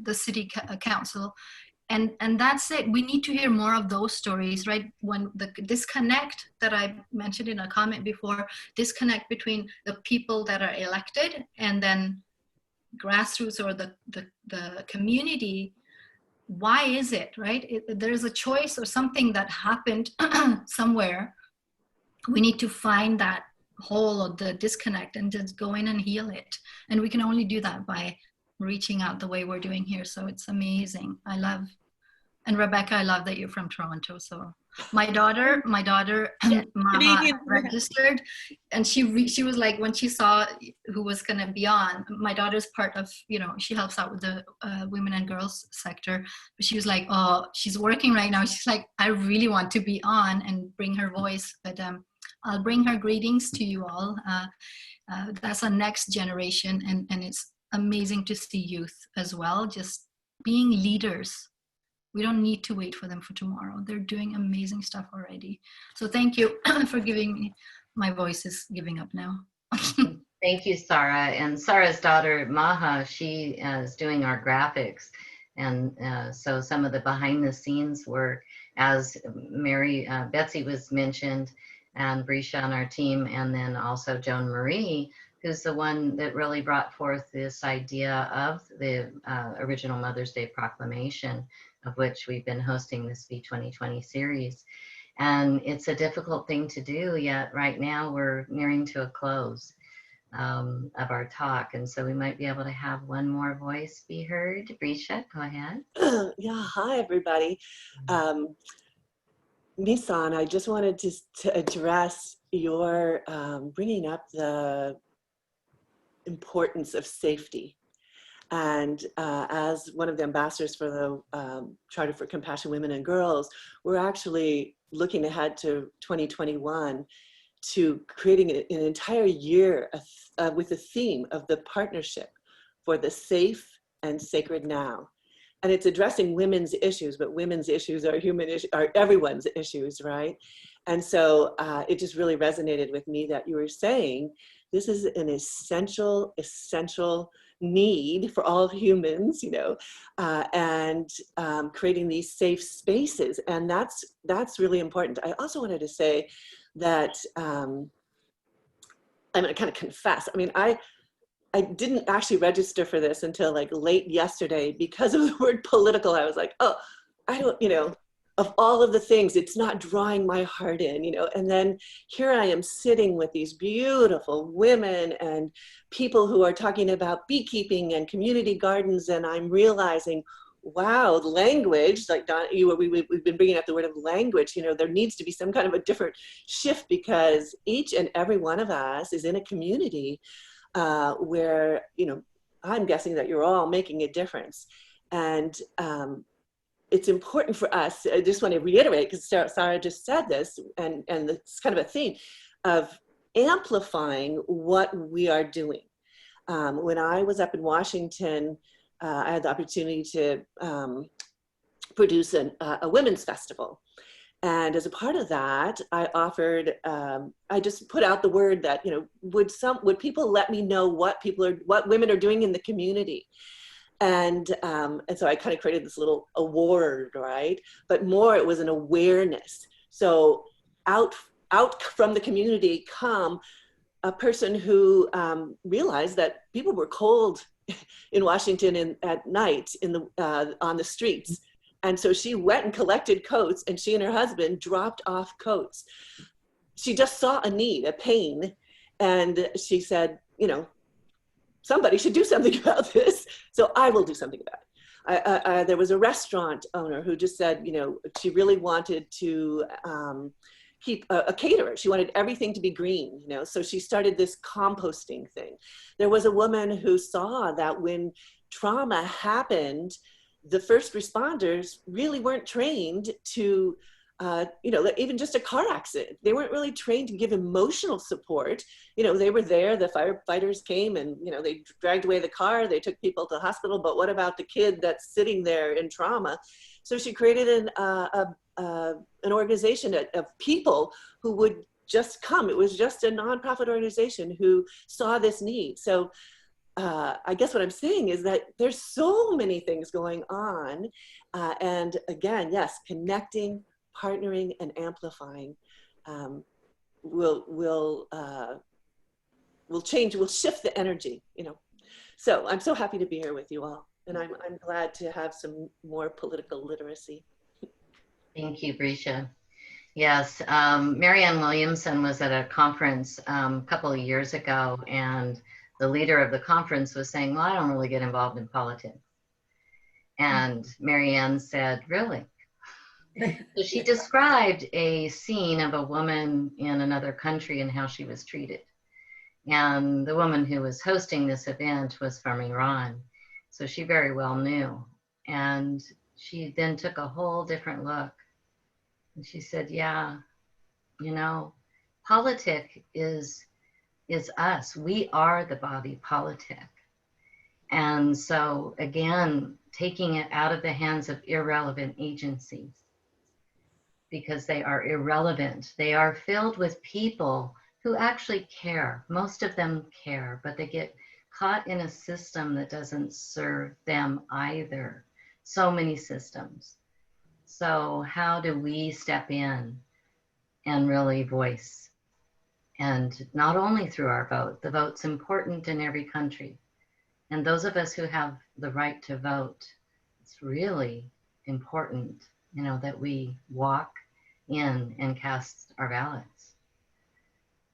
G: the city council. and that's it. We need to hear more of those stories, right? When the disconnect that I mentioned in a comment before, disconnect between the people that are elected and then grassroots or the community. Why is it, right? There's a choice or something that happened somewhere. We need to find that hole or the disconnect and just go in and heal it. And we can only do that by reaching out the way we're doing here. So it's amazing. I love, and Rebecca, I love that you're from Toronto. So my daughter Maha registered, and she was like, when she saw who was going to be on, my daughter's part of, you know, she helps out with the women and girls sector, but she was like, oh, she's working right now. She's like, I really want to be on and bring her voice, but I'll bring her greetings to you all. That's a next generation, and it's amazing to see youth as well, just being leaders. We don't need to wait for them for tomorrow. They're doing amazing stuff already. So thank you for giving me, my voice is giving up now.
B: Thank you, Sarah. And Sarah's daughter, Maha, she is doing our graphics. And so some of the behind the scenes work, as Betsy was mentioned, and Brisha on our team, and then also Joan Marie, who's the one that really brought forth this idea of the original Mother's Day Proclamation, of which we've been hosting this V2020 series. And it's a difficult thing to do, yet right now we're nearing to a close of our talk. And so we might be able to have one more voice be heard. Brisha, go ahead.
H: Yeah, hi everybody. Misan, I just wanted to address your bringing up the importance of safety. And as one of the ambassadors for the Charter for Compassion Women and Girls, we're actually looking ahead to 2021 to creating an entire year with the theme of the partnership for the safe and sacred now. And it's addressing women's issues, but women's issues are human issues, are everyone's issues, right? And so it just really resonated with me that you were saying this is an essential need for all humans, you know, and creating these safe spaces. And that's really important. I also wanted to say that I'm gonna kind of confess. I mean, I didn't actually register for this until like late yesterday because of the word political. I was like, oh, I don't, you know, of all of the things, it's not drawing my heart in, you know. And then here I am sitting with these beautiful women and people who are talking about beekeeping and community gardens, and I'm realizing, wow, language, like Don, we've been bringing up the word of language, you know, there needs to be some kind of a different shift, because each and every one of us is in a community where, you know, I'm guessing that you're all making a difference. And it's important for us, I just want to reiterate, because Sarah just said this, and it's kind of a theme of amplifying what we are doing. When I was up in Washington, I had the opportunity to produce a women's festival. And as a part of that, I offered, I just put out the word that, you know, would people let me know what women are doing in the community? And so I kind of created this little award, right? But more, it was an awareness. So out from the community come a person who realized that people were cold in Washington at night on the streets. And so she went and collected coats, and she and her husband dropped off coats. She just saw a need, a pain. And she said, you know, somebody should do something about this. So I will do something about it. There was a restaurant owner who just said, you know, she really wanted to keep a caterer. She wanted everything to be green, you know, so she started this composting thing. There was a woman who saw that when trauma happened, the first responders really weren't trained to, you know, even just a car accident. They weren't really trained to give emotional support. You know, they were there, the firefighters came and, you know, they dragged away the car, they took people to the hospital, but what about the kid that's sitting there in trauma? So she created an organization of people who would just come. It was just a nonprofit organization who saw this need. So I guess what I'm saying is that there's so many things going on. And again, yes, connecting, partnering, and amplifying will change, will shift the energy, you know. So I'm so happy to be here with you all. And I'm glad to have some more political literacy.
B: Thank you, Brescia. Yes, Marianne Williamson was at a conference a couple of years ago, and the leader of the conference was saying, well, I don't really get involved in politics. And Marianne said, really? So she described a scene of a woman in another country and how she was treated. And the woman who was hosting this event was from Iran. So she very well knew. And she then took a whole different look. And she said, yeah, you know, politic is us. We are the body politic. And so again, taking it out of the hands of irrelevant agencies, because they are irrelevant. They are filled with people who actually care. Most of them care, but they get caught in a system that doesn't serve them either. So many systems. So how do we step in and really voice? And not only through our vote, the vote's important in every country. And those of us who have the right to vote, it's really important, you know, that we walk in and cast our ballots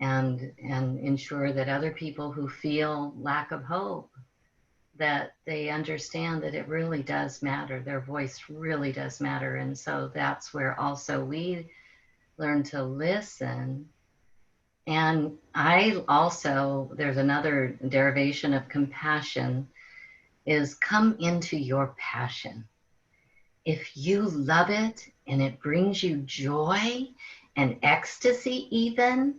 B: and ensure that other people who feel lack of hope, that they understand that it really does matter. Their voice really does matter. And so that's where also we learn to listen. And I also, there's another derivation of compassion, is come into your passion. If you love it and it brings you joy and ecstasy even,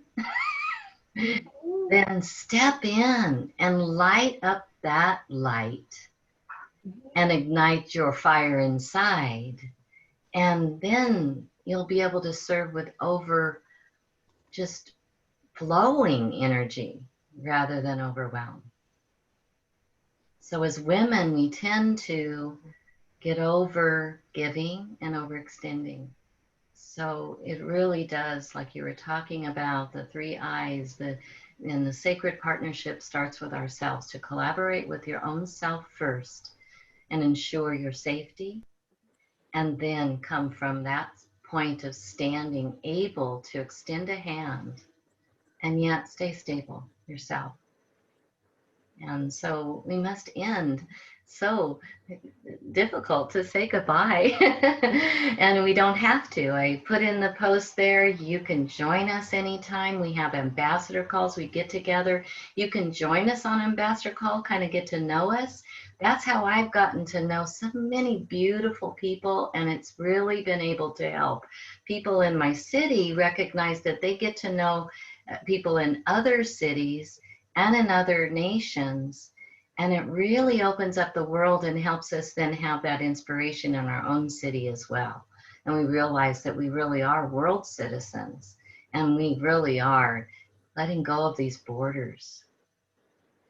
B: then step in and light up that light and ignite your fire inside. And then you'll be able to serve with just flowing energy rather than overwhelm. So as women, we tend to get over giving and overextending. So it really does, like you were talking about, the 3 I's, and the sacred partnership starts with ourselves, to collaborate with your own self first and ensure your safety, and then come from that point of standing able to extend a hand and yet stay stable yourself. And so we must end. So difficult to say goodbye and we don't have to. I put in the post there, you can join us anytime. We have ambassador calls, we get together. You can join us on ambassador call, kind of get to know us. That's how I've gotten to know so many beautiful people, and it's really been able to help people in my city recognize that they get to know people in other cities and in other nations. And it really opens up the world and helps us then have that inspiration in our own city as well. And we realize that we really are world citizens, and we really are letting go of these borders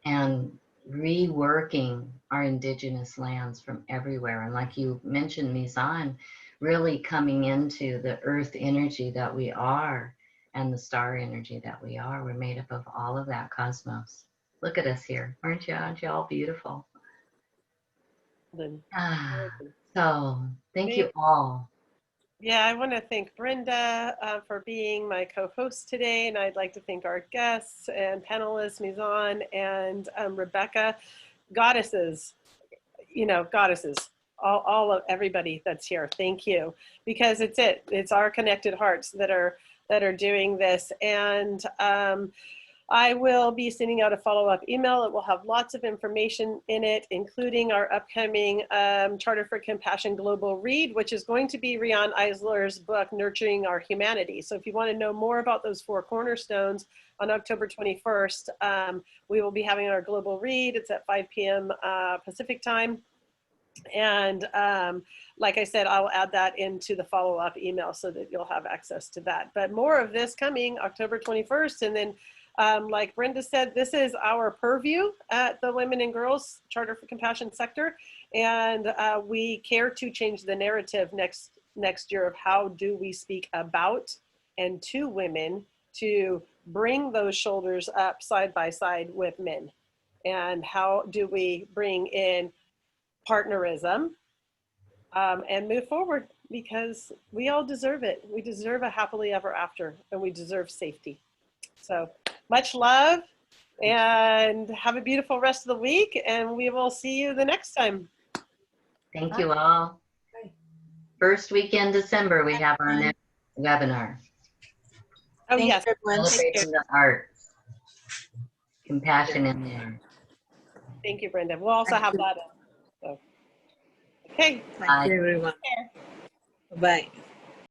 B: and reworking our indigenous lands from everywhere. And like you mentioned, Mizan, really coming into the earth energy that we are and the star energy that we are. We're made up of all of that cosmos. Look at us here. Aren't you all beautiful? So thank you all.
A: Yeah, I want to thank Brenda for being my co-host today, and I'd like to thank our guests and panelists, Mizan and Rebecca. Goddesses, you know, goddesses, all of everybody that's here. Thank you, because it's our connected hearts that are doing this. And I will be sending out a follow-up email. It will have lots of information in it, including our upcoming Charter for Compassion Global Read, which is going to be Riane Eisler's book, Nurturing Our Humanity. So if you want to know more about those 4 cornerstones, on October 21st, we will be having our global read. It's at 5 p.m. Pacific time. And like I said, I'll add that into the follow-up email so that you'll have access to that. But more of this coming October 21st, and then Like Brenda said, this is our purview at the Women and Girls Charter for Compassion sector. And we care to change the narrative next year of how do we speak about and to women to bring those shoulders up side by side with men. And how do we bring in partnerism and move forward, because we all deserve it. We deserve a happily ever after, and we deserve safety. So much love, and have a beautiful rest of the week, and we will see you the next time.
B: Thank you all. First weekend December, we have our next webinar.
A: Oh,
D: Thank
A: yes.
D: you, everyone.
B: Celebrating the arts, compassion in the arts.
A: Thank you, Brenda. We'll also have that. So. Okay.
B: Bye.
I: Thank you, everyone. Bye.